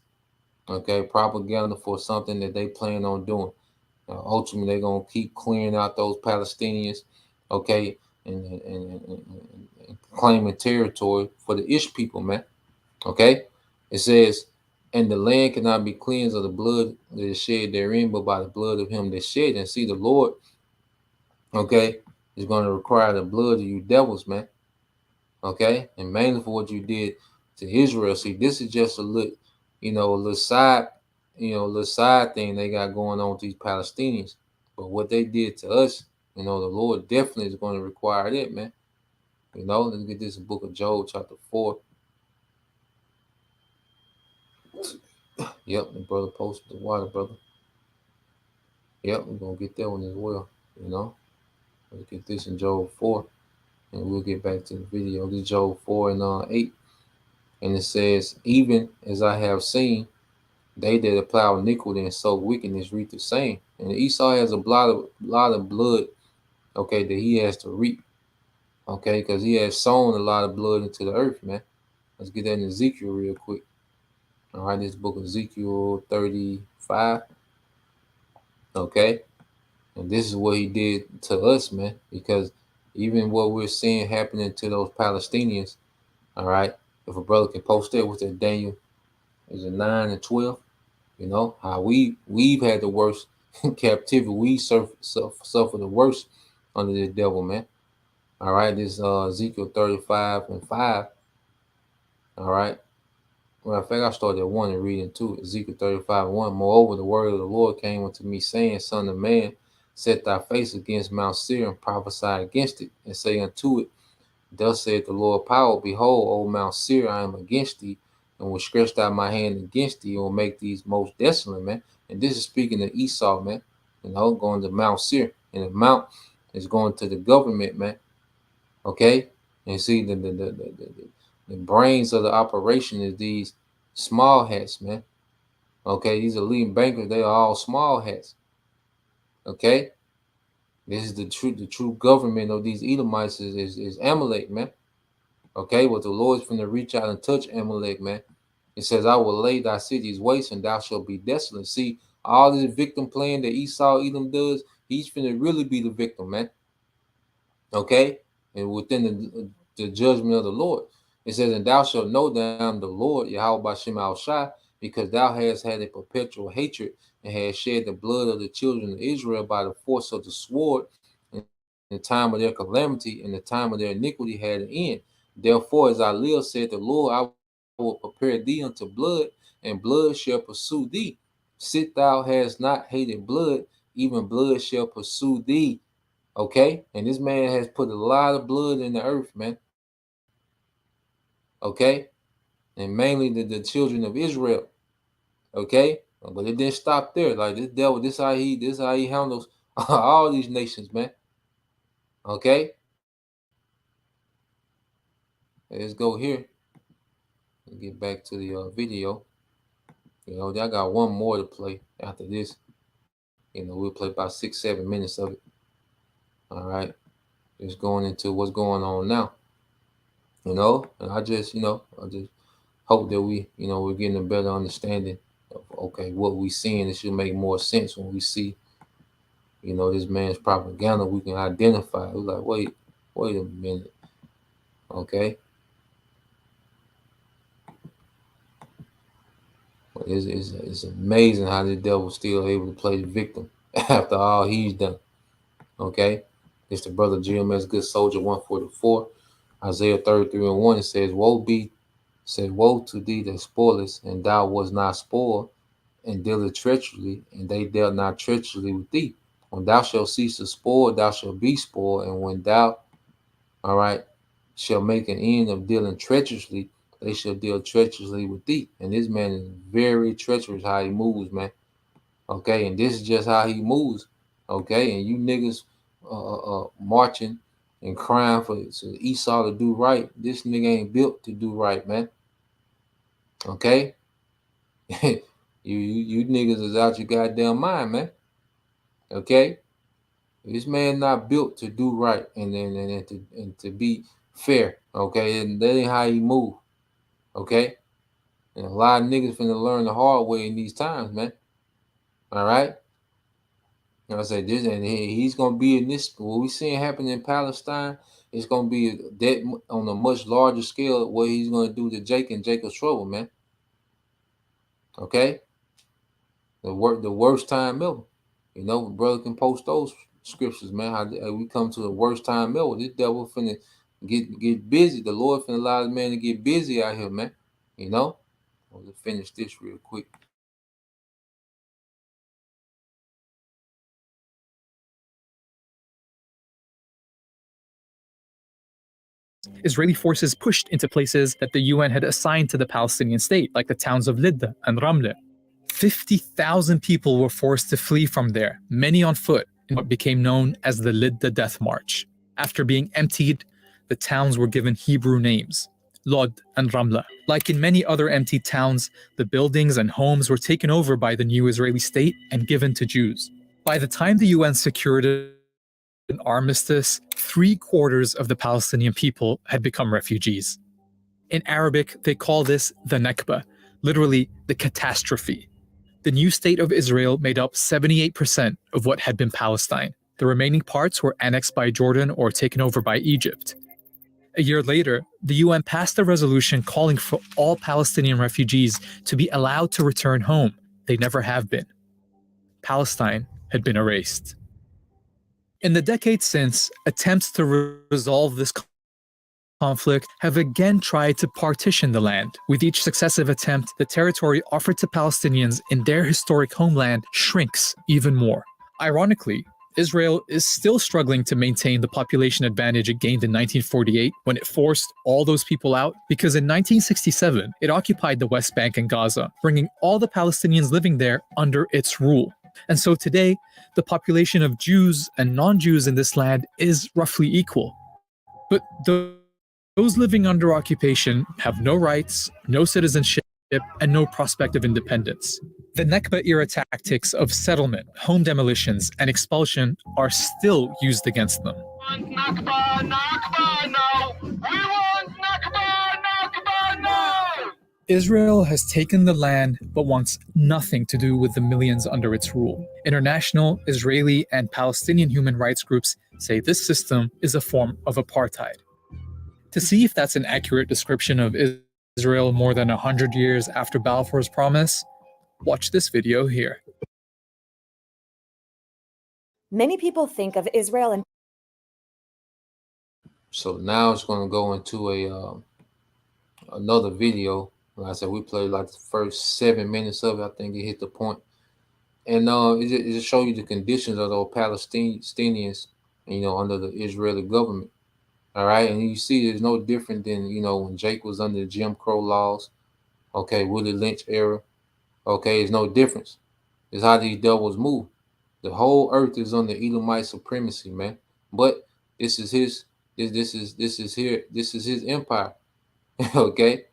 Okay, propaganda for something that they plan on doing. Ultimately, they're gonna keep clearing out those Palestinians. Okay, and claiming territory for the Ish people, man. Okay, it says, and the land cannot be cleansed of the blood that is shed therein, but by the blood of him that shed. And see, the Lord, okay, is going to require the blood of you devils, man. Okay, and mainly for what you did to Israel. See, this is just a little, you know, a little side thing they got going on with these Palestinians. But what they did to us, you know, the Lord definitely is going to require that, man. You know, let's get this book of Job, chapter 4. Yep, the brother posted the water, brother. Yep, we're going to get that one as well, you know. Let's get this in Job 4, and we'll get back to the video. This is Job 4 and 8. And it says, even as I have seen, they that plow iniquity and sow wickedness reap the same. And Esau has a lot of blood, okay, that he has to reap, okay, because he has sown a lot of blood into the earth, man. Let's get that in Ezekiel real quick. All right, this book of Ezekiel 35, okay, and this is what he did to us, man, because even what we're seeing happening to those Palestinians, all right, if a brother can post that with that Daniel, is it 9 and 12? You know how we've had the worst captivity. We suffer the worst under the devil, man. All right, this Ezekiel 35 and 5. All right. Well, in fact, I started at 1 and reading 2. Ezekiel 35:1. Moreover, the word of the Lord came unto me, saying, Son of man, set thy face against Mount Seir and prophesy against it, and say unto it, Thus saith the Lord power, behold, O Mount Seir, I am against thee, and will stretch out my hand against thee, and will make these most desolate, man. And this is speaking to Esau, man. Going to Mount Seir. And the mount is going to the government, man. Okay? And see, the brains of the operation is these small hats, man. Okay? These elite bankers, they are all small hats. Okay? This is the true government of these Edomites is Amalek, man. Okay, but the Lord's finna reach out and touch Amalek, man. It says, I will lay thy cities waste, and thou shalt be desolate. See, all this victim playing that Esau Edom does, he's finna really be the victim, man. Okay? And within the judgment of the Lord. It says, and thou shalt know that I am the Lord, Yahweh Bashem Al-Shai, because thou hast had a perpetual hatred, and hast shed the blood of the children of Israel by the force of the sword, in the time of their calamity, and the time of their iniquity had an end. Therefore, as I live, said the Lord, I will prepare thee unto blood, and blood shall pursue thee. Sit thou hast not hated blood, even blood shall pursue thee. Okay? And this man has put a lot of blood in the earth, man. Okay? And mainly the children of Israel. Okay? But it didn't stop there. Like this devil, this how he handles all these nations, man. Okay? Let's go here and get back to the video. I got one more to play after this. We'll play about 6-7 minutes of it. All right. Just going into what's going on now. And I just hope that we're getting a better understanding of, okay, what we're seeing. It should make more sense when we see, this man's propaganda. We can identify. We're like, wait a minute. Okay. It's amazing how the devil's still able to play the victim after all he's done. Okay. It's the brother GMS Good Soldier 144. Isaiah 33:1. It says, woe to thee that spoilest, and thou wast not spoiled, and dealeth treacherously, and they dealt not treacherously with thee. When thou shalt cease to spoil, thou shalt be spoiled, and when thou, shall make an end of dealing treacherously, they shall deal treacherously with thee. And this man is very treacherous how he moves, man. Okay, and this is just how he moves. Okay, and you niggas marching and crying for Esau to do right. This nigga ain't built to do right, man. Okay, you niggas is out your goddamn mind, man. Okay, this man not built to do right and to be fair. Okay, and that ain't how he move. Okay, and a lot of niggas finna learn the hard way in these times, man. All right. I say this, and he's gonna be in this. What we seeing happen in Palestine, it's gonna be that on a much larger scale. What he's gonna do to Jake and Jacob's trouble, man. Okay, the worst time ever. Brother can post those scriptures, man. How we come to the worst time ever. This devil finna get busy. The Lord finna allow the man to get busy out here, man. I'll just finish this real quick. Israeli forces pushed into places that the UN had assigned to the Palestinian state, like the towns of Lidda and Ramle. 50,000 people were forced to flee from there, many on foot, in what became known as the Lidda Death March. After being emptied, the towns were given Hebrew names, Lod and Ramla. Like in many other emptied towns, the buildings and homes were taken over by the new Israeli state and given to Jews. By the time the UN secured an armistice, 3/4 of the Palestinian people had become refugees. In Arabic, they call this the Nakba, literally the catastrophe. The new state of Israel made up 78% of what had been Palestine. The remaining parts were annexed by Jordan or taken over by Egypt. A year later, the UN passed a resolution calling for all Palestinian refugees to be allowed to return home. They never have been. Palestine had been erased. In the decades since, attempts to resolve this conflict have again tried to partition the land. With each successive attempt, the territory offered to Palestinians in their historic homeland shrinks even more. Ironically, Israel is still struggling to maintain the population advantage it gained in 1948 when it forced all those people out, because in 1967, it occupied the West Bank and Gaza, bringing all the Palestinians living there under its rule. And so today, the population of Jews and non-Jews in this land is roughly equal. But those living under occupation have no rights, no citizenship, and no prospect of independence. The Nakba-era tactics of settlement, home demolitions, and expulsion are still used against them. Nakba, Nakba, no! We want Nakba, Nakba, no! Israel has taken the land but wants nothing to do with the millions under its rule. International, Israeli, and Palestinian human rights groups say this system is a form of apartheid. To see if that's an accurate description of Israel more than 100 years after Balfour's promise, watch this video here. Many people think of Israel and So now it's going to go into another video. Like I said, we played like the first 7 minutes of it. I think it hit the point. And it just show you the conditions of those Palestinians, under the Israeli government. All right. And you see it's no different than, when Jake was under the Jim Crow laws. Okay. Willie Lynch era. Okay. It's no difference. It's how these devils move. The whole earth is under Edomite supremacy, man. But this is his empire. Okay.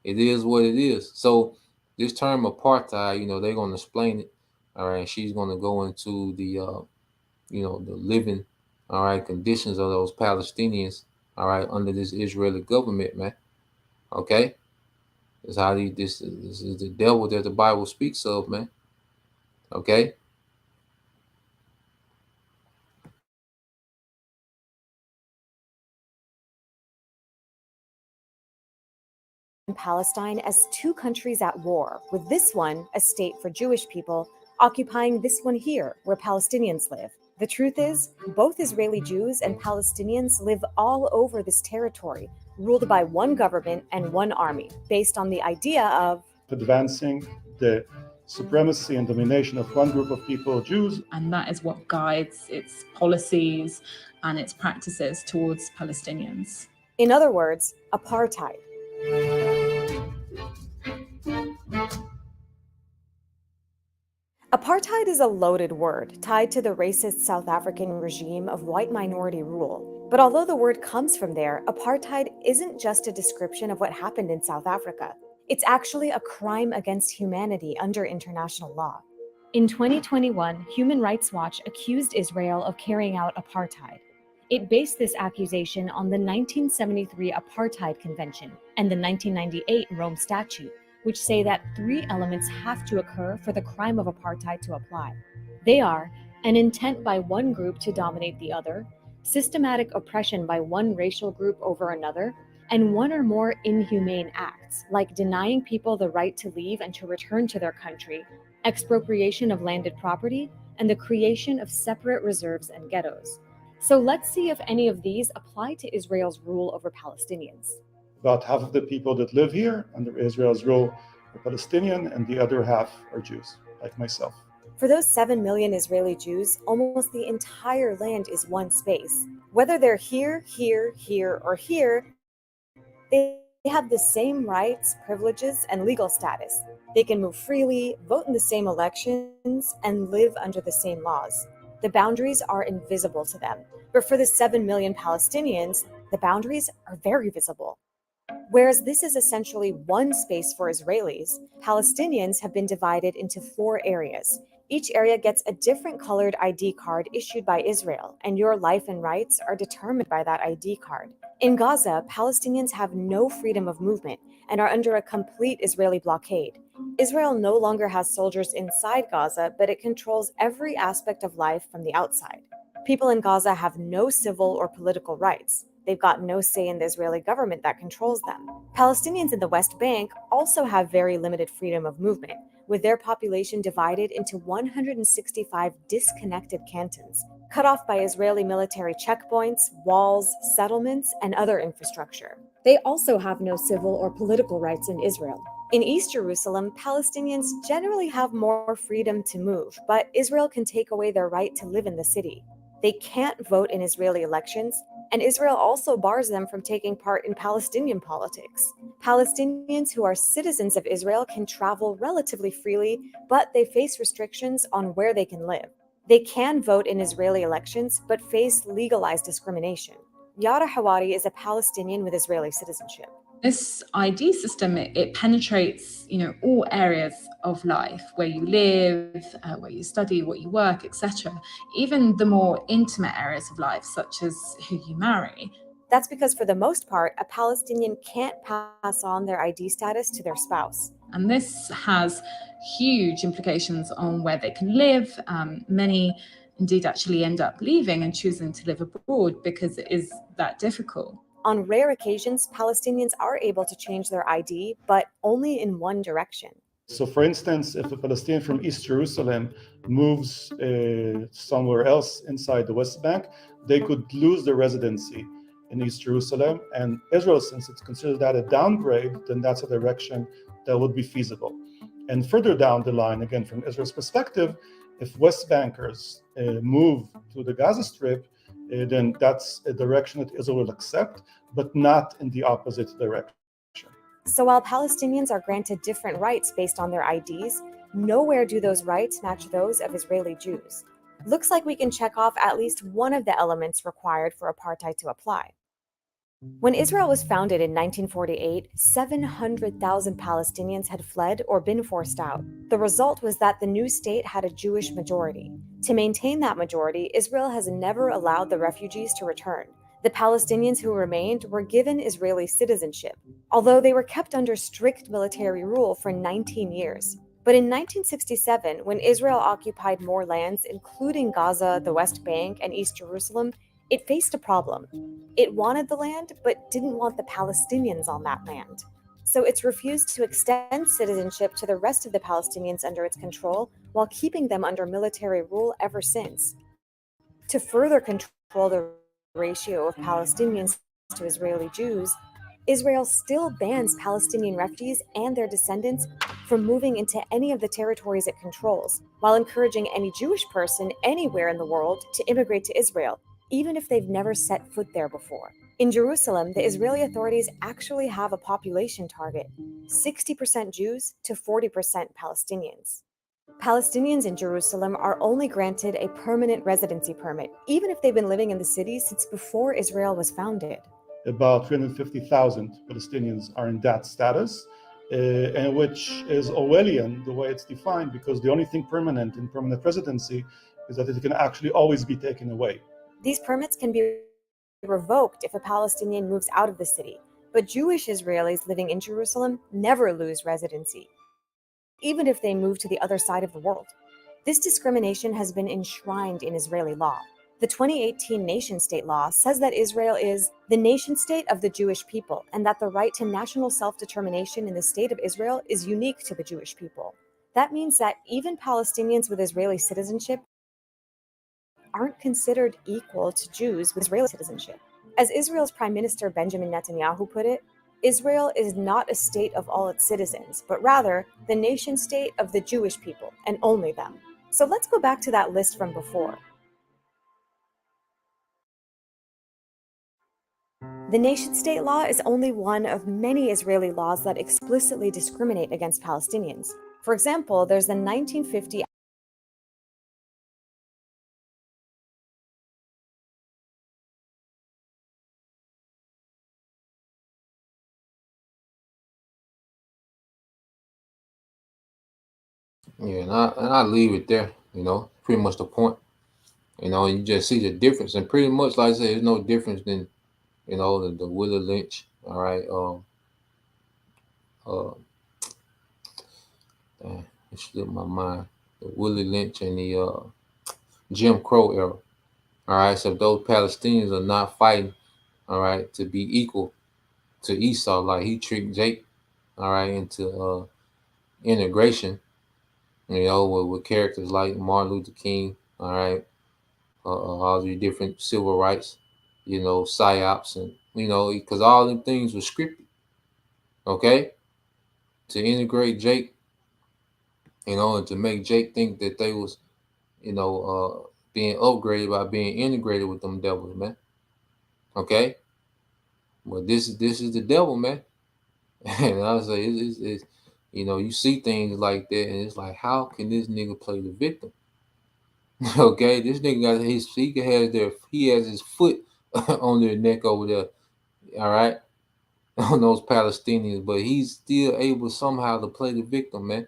It is what it is. So this term apartheid, they're going to explain it. All right. She's going to go into the, the living, all right, conditions of those Palestinians, all right, under this Israeli government, man. Okay. This is the devil that the Bible speaks of, man. Okay. Palestine as two countries at war, with this one, a state for Jewish people, occupying this one here, where Palestinians live. The truth is, both Israeli Jews and Palestinians live all over this territory, ruled by one government and one army, based on the idea of advancing the supremacy and domination of one group of people, Jews. And that is what guides its policies and its practices towards Palestinians. In other words, apartheid. Apartheid is a loaded word tied to the racist South African regime of white minority rule. But although the word comes from there, apartheid isn't just a description of what happened in South Africa. It's actually a crime against humanity under international law. In 2021, Human Rights Watch accused Israel of carrying out apartheid. It based this accusation on the 1973 Apartheid Convention and the 1998 Rome Statute, which say that 3 elements have to occur for the crime of apartheid to apply. They are an intent by one group to dominate the other, systematic oppression by one racial group over another, and one or more inhumane acts, like denying people the right to leave and to return to their country, expropriation of landed property, and the creation of separate reserves and ghettos. So let's see if any of these apply to Israel's rule over Palestinians. About half of the people that live here under Israel's rule are Palestinian, and the other half are Jews, like myself. For those 7 million Israeli Jews, almost the entire land is one space. Whether they're here, or here, they have the same rights, privileges, and legal status. They can move freely, vote in the same elections, and live under the same laws. The boundaries are invisible to them. But for the 7 million Palestinians, the boundaries are very visible. Whereas this is essentially one space for Israelis, Palestinians have been divided into 4 areas. Each area gets a different colored ID card issued by Israel, and your life and rights are determined by that ID card. In Gaza, Palestinians have no freedom of movement and are under a complete Israeli blockade. Israel no longer has soldiers inside Gaza, but it controls every aspect of life from the outside. People in Gaza have no civil or political rights. They've got no say in the Israeli government that controls them. Palestinians in the West Bank also have very limited freedom of movement, with their population divided into 165 disconnected cantons. cut off by Israeli military checkpoints, walls, settlements, and other infrastructure. They also have no civil or political rights in Israel. In East Jerusalem, Palestinians generally have more freedom to move, but Israel can take away their right to live in the city. They can't vote in Israeli elections, and Israel also bars them from taking part in Palestinian politics. Palestinians who are citizens of Israel can travel relatively freely, but they face restrictions on where they can live. They can vote in Israeli elections, but face legalized discrimination. Yara Hawari is a Palestinian with Israeli citizenship. This ID system, it penetrates, all areas of life, where you live, where you study, what you work, etc. Even the more intimate areas of life, such as who you marry. That's because for the most part, a Palestinian can't pass on their ID status to their spouse. And this has huge implications on where they can live. Many indeed actually end up leaving and choosing to live abroad because it is that difficult. On rare occasions, Palestinians are able to change their ID, but only in one direction. So for instance, if a Palestinian from East Jerusalem moves somewhere else inside the West Bank, they could lose their residency in East Jerusalem. And Israel, since it's considered that a downgrade, then that's a direction that would be feasible. And further down the line, again, from Israel's perspective, if West Bankers move to the Gaza Strip, then that's a direction that Israel will accept, but not in the opposite direction. So while Palestinians are granted different rights based on their IDs, nowhere do those rights match those of Israeli Jews. Looks like we can check off at least one of the elements required for apartheid to apply. When Israel was founded in 1948, 700,000 Palestinians had fled or been forced out. The result was that the new state had a Jewish majority. To maintain that majority, Israel has never allowed the refugees to return. The Palestinians who remained were given Israeli citizenship, although they were kept under strict military rule for 19 years. But in 1967, when Israel occupied more lands, including Gaza, the West Bank, and East Jerusalem, it faced a problem. It wanted the land, but didn't want the Palestinians on that land. So it's refused to extend citizenship to the rest of the Palestinians under its control, while keeping them under military rule ever since. To further control the ratio of Palestinians to Israeli Jews, Israel still bans Palestinian refugees and their descendants from moving into any of the territories it controls, while encouraging any Jewish person anywhere in the world to immigrate to Israel, even if they've never set foot there before. In Jerusalem, the Israeli authorities actually have a population target: 60% Jews to 40% Palestinians. Palestinians in Jerusalem are only granted a permanent residency permit, even if they've been living in the city since before Israel was founded. About 350,000 Palestinians are in that status, and which is Orwellian, the way it's defined, because the only thing permanent in permanent residency is that it can actually always be taken away. These permits can be revoked if a Palestinian moves out of the city, but Jewish Israelis living in Jerusalem never lose residency, even if they move to the other side of the world. This discrimination has been enshrined in Israeli law. The 2018 nation-state law says that Israel is the nation-state of the Jewish people, and that the right to national self-determination in the state of Israel is unique to the Jewish people. That means that even Palestinians with Israeli citizenship aren't considered equal to Jews with Israeli citizenship. As Israel's Prime Minister Benjamin Netanyahu put it, Israel is not a state of all its citizens, but rather the nation-state of the Jewish people, and only them. So let's go back to that list from before. The nation-state law is only one of many Israeli laws that explicitly discriminate against Palestinians. For example, there's the 1950 Yeah, and I leave it there, pretty much the point. You just see the difference. And pretty much, like I said, there's no difference than, the Willie Lynch, all right? Damn, it slipped my mind. The Willie Lynch and the Jim Crow era. All right, so those Palestinians are not fighting, all right, to be equal to Esau, like he tricked Jake, all right, into integration, with characters like Martin Luther King, all right, all these different civil rights, psyops, and because all them things were scripted, okay, to integrate Jake, and to make Jake think that they was, being upgraded by being integrated with them devils, man. Okay, but this is the devil, man. And I say it's you see things like that, and it's like, how can this nigga play the victim? Okay, this nigga got he has his foot on their neck over there, all right, on those Palestinians, but he's still able somehow to play the victim, man.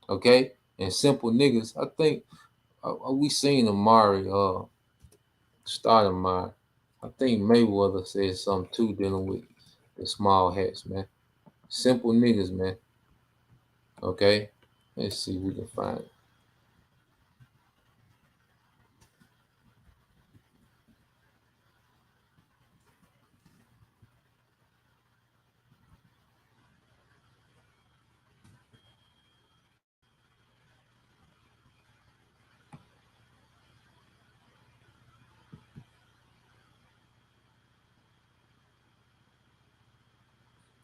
Okay, and simple niggas. I think we seen Amari start Amari. I think Mayweather said something too dealing with the small hats, man. Simple niggas, man. Okay, let's see if we can find it.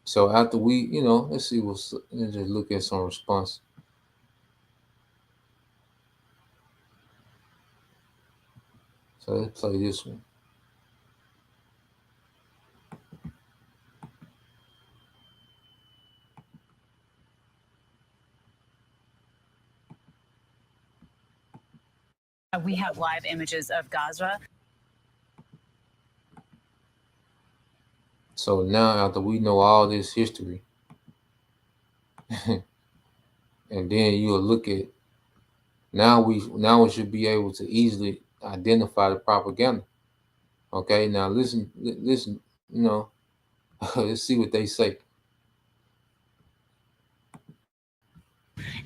So after we, let's see let's just look at some response. So let's play this one. We have live images of Gaza. So now after we know all this history, and then you'll look at now we should be able to easily identify the propaganda. Okay, now listen, let's see what they say.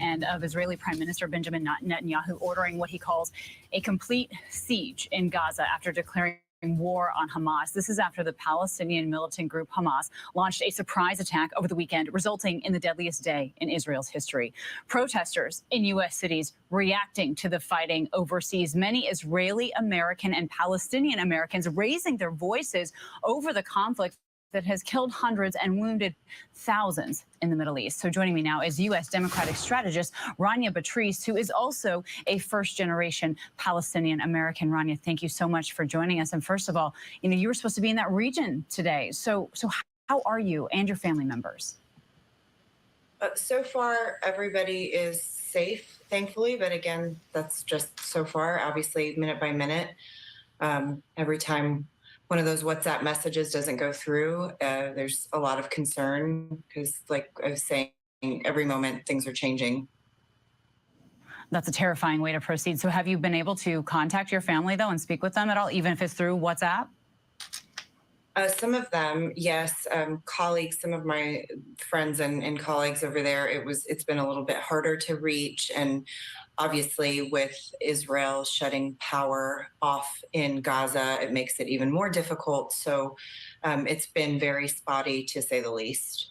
And of Israeli Prime Minister Benjamin Netanyahu ordering what he calls a complete siege in Gaza after declaring war on Hamas. This is after the Palestinian militant group Hamas launched a surprise attack over the weekend, resulting in the deadliest day in Israel's history. Protesters in U.S. cities reacting to the fighting overseas. Many Israeli American and Palestinian Americans raising their voices over the conflict that has killed hundreds and wounded thousands in the Middle East. So joining me now is U.S. Democratic strategist Rania Batrece, who is also a first-generation Palestinian American. Rania, thank you so much for joining us. And first of all, you were supposed to be in that region today. So how are you and your family members? So far, everybody is safe, thankfully. But again, that's just so far, obviously, minute by minute. Every time one of those WhatsApp messages doesn't go through, there's a lot of concern because, like I was saying, every moment things are changing. That's a terrifying way to proceed. So have you been able to contact your family, though, and speak with them at all, even if it's through WhatsApp? Some of them, yes. Colleagues, some of my friends and colleagues over there, it's been a little bit harder to reach. And obviously, with Israel shutting power off in Gaza, it makes it even more difficult. So it's been very spotty, to say the least.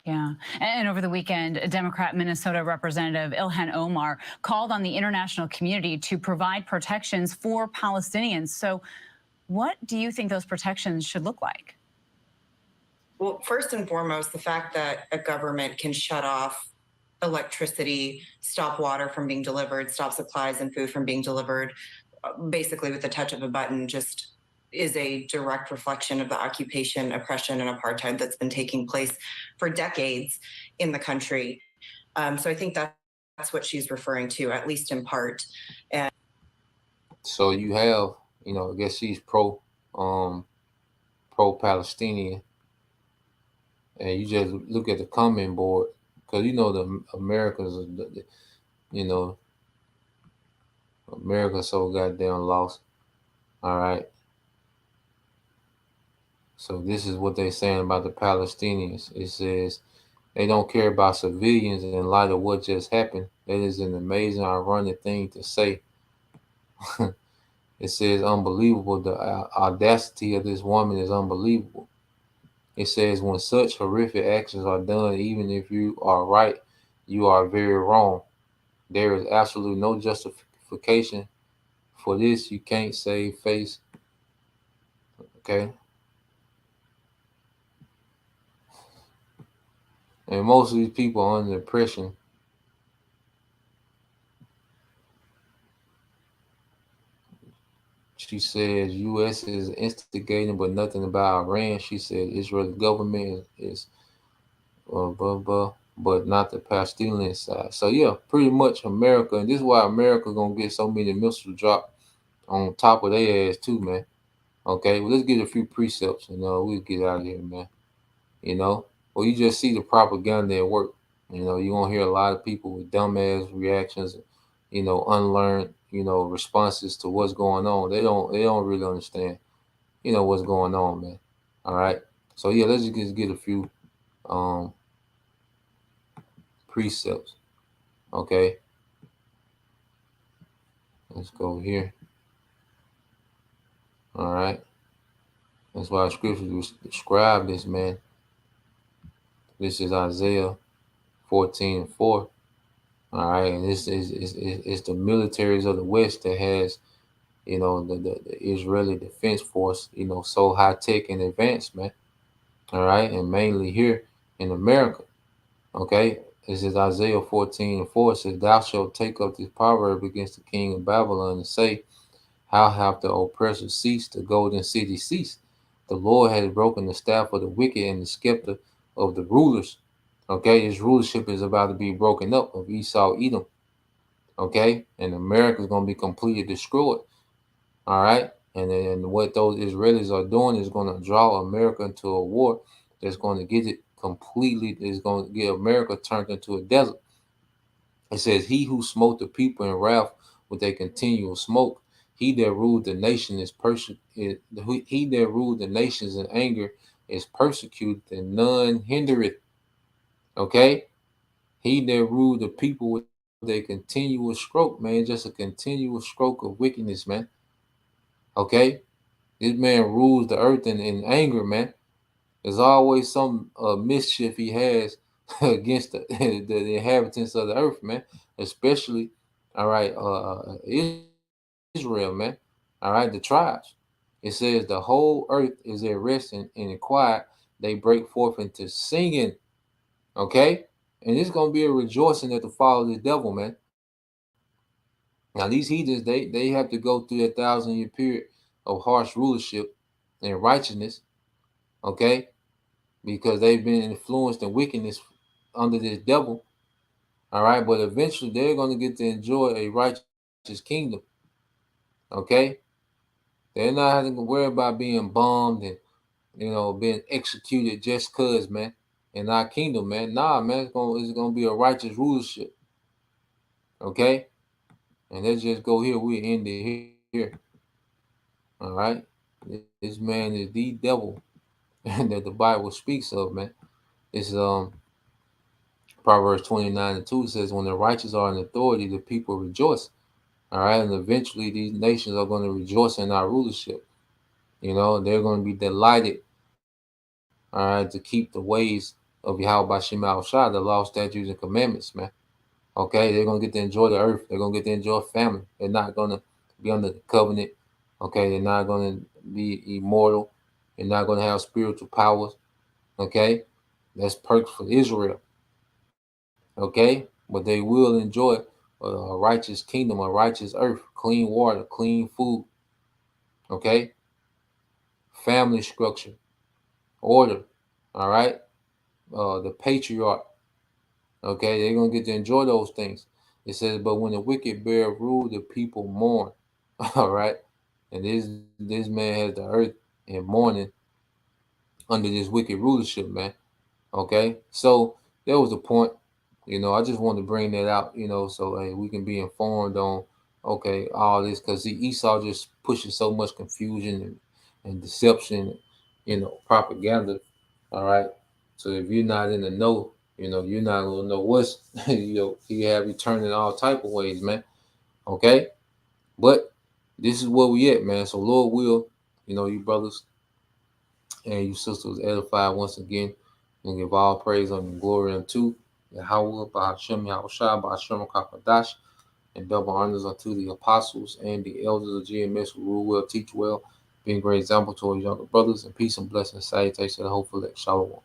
Yeah. And over the weekend, Democrat Minnesota Representative Ilhan Omar called on the international community to provide protections for Palestinians. So what do you think those protections should look like? Well, first and foremost, the fact that a government can shut off electricity, stop water from being delivered, stop supplies and food from being delivered, basically with the touch of a button, just is a direct reflection of the occupation, oppression, and apartheid that's been taking place for decades in the country. So I think that's what she's referring to, at least in part. And so you have, I guess she's pro-Palestinian, and you just look at the comment board, because the Americans, America's so goddamn lost. All right. So this is what they're saying about the Palestinians. It says they don't care about civilians in light of what just happened. That is an amazing, ironic thing to say. It says unbelievable. The audacity of this woman is unbelievable. It says when such horrific actions are done, even if you are right, you are very wrong. There is absolutely no justification for this, you can't save face. Okay. And most of these people are under oppression. She says U.S. is instigating, but nothing about Iran. She said Israeli government is blah, blah, but not the Palestinian side. So yeah, pretty much America, and this is why America gonna get so many missiles dropped on top of their ass too, man. Okay, well let's get a few precepts, and we'll get out of here, man. Well, you just see the propaganda at work. You're gonna hear a lot of people with dumbass reactions, unlearned, responses to what's going on. They don't really understand, what's going on, man. All right. So yeah, let's just get a few precepts. Okay. Let's go here. All right. That's why scriptures describe this, man. This is Isaiah 14:4. All right, and this is the militaries of the West that has, the Israeli Defense Force, so high tech and advanced, man. All right, and mainly here in America. Okay, this is Isaiah 14:4. It says, "Thou shalt take up this proverb against the king of Babylon and say, How hath the oppressor ceased? The golden city ceased. The Lord has broken the staff of the wicked and the scepter of the rulers." Okay, his rulership is about to be broken up of Esau, Edom. Okay, and America is going to be completely destroyed. All right, and what those Israelis are doing is going to draw America into a war that's going to get it completely, is going to get America turned into a desert. It says, "He who smote the people in wrath with a continual smoke, he that ruled the nation is he that ruled the nations in anger is persecuted, and none hindereth." Okay, he that ruled the people with a continuous stroke, man, just a continuous stroke of wickedness, man. Okay, this man rules the earth in anger, man. There's always some mischief he has against the inhabitants of the earth, man. Especially, all right, Israel, man. All right, the tribes. It says the whole earth is at rest and in quiet. They break forth into singing. Okay, and it's gonna be a rejoicing at the fall of the devil, man. Now these heathens, they have to go through a 1,000-year period of harsh rulership and righteousness. Okay, because they've been influenced in wickedness under this devil. All right, but eventually they're going to get to enjoy a righteous kingdom. Okay, they're not having to worry about being bombed and being executed just cause, man. In our kingdom, man. Nah, man, it's gonna be a righteous rulership. Okay, and let's just go here. We end it here. All right, this man is the devil that the Bible speaks of, man. It's Proverbs 29:2 says, "When the righteous are in authority, the people rejoice." All right, and eventually these nations are going to rejoice in our rulership. They're going to be delighted. All right, to keep the ways of Yahweh Shema Shah, the law, statutes, and commandments, man. Okay, they're going to get to enjoy the earth. They're going to get to enjoy family. They're not going to be under the covenant. Okay, they're not going to be immortal. They're not going to have spiritual powers. Okay, that's perks for Israel. Okay, but they will enjoy a righteous kingdom, a righteous earth, clean water, clean food. Okay, family structure, order. All right, the patriarch. Okay, they're gonna get to enjoy those things. It says, "But when the wicked bear rule, the people mourn." All right, and this man has the earth in mourning under this wicked rulership, man. Okay, so that was the point. I just wanted to bring that out. So hey, we can be informed on all this, because Esau just pushes so much confusion and deception, propaganda. All right, so if you're not in the know, you're not gonna know what's he have you turning all type of ways, man. Okay, but this is where we at, man. So Lord will, you brothers and you sisters edify once again, and give all praise and glory unto Yahweh, Ba'ashem Yahushua, Ba'ashem Kakadash, and double honors unto the apostles and the elders of GMS who rule well, teach well, being great example to his younger brothers, and peace and blessings, salutations to the hopeful elect. Shalom.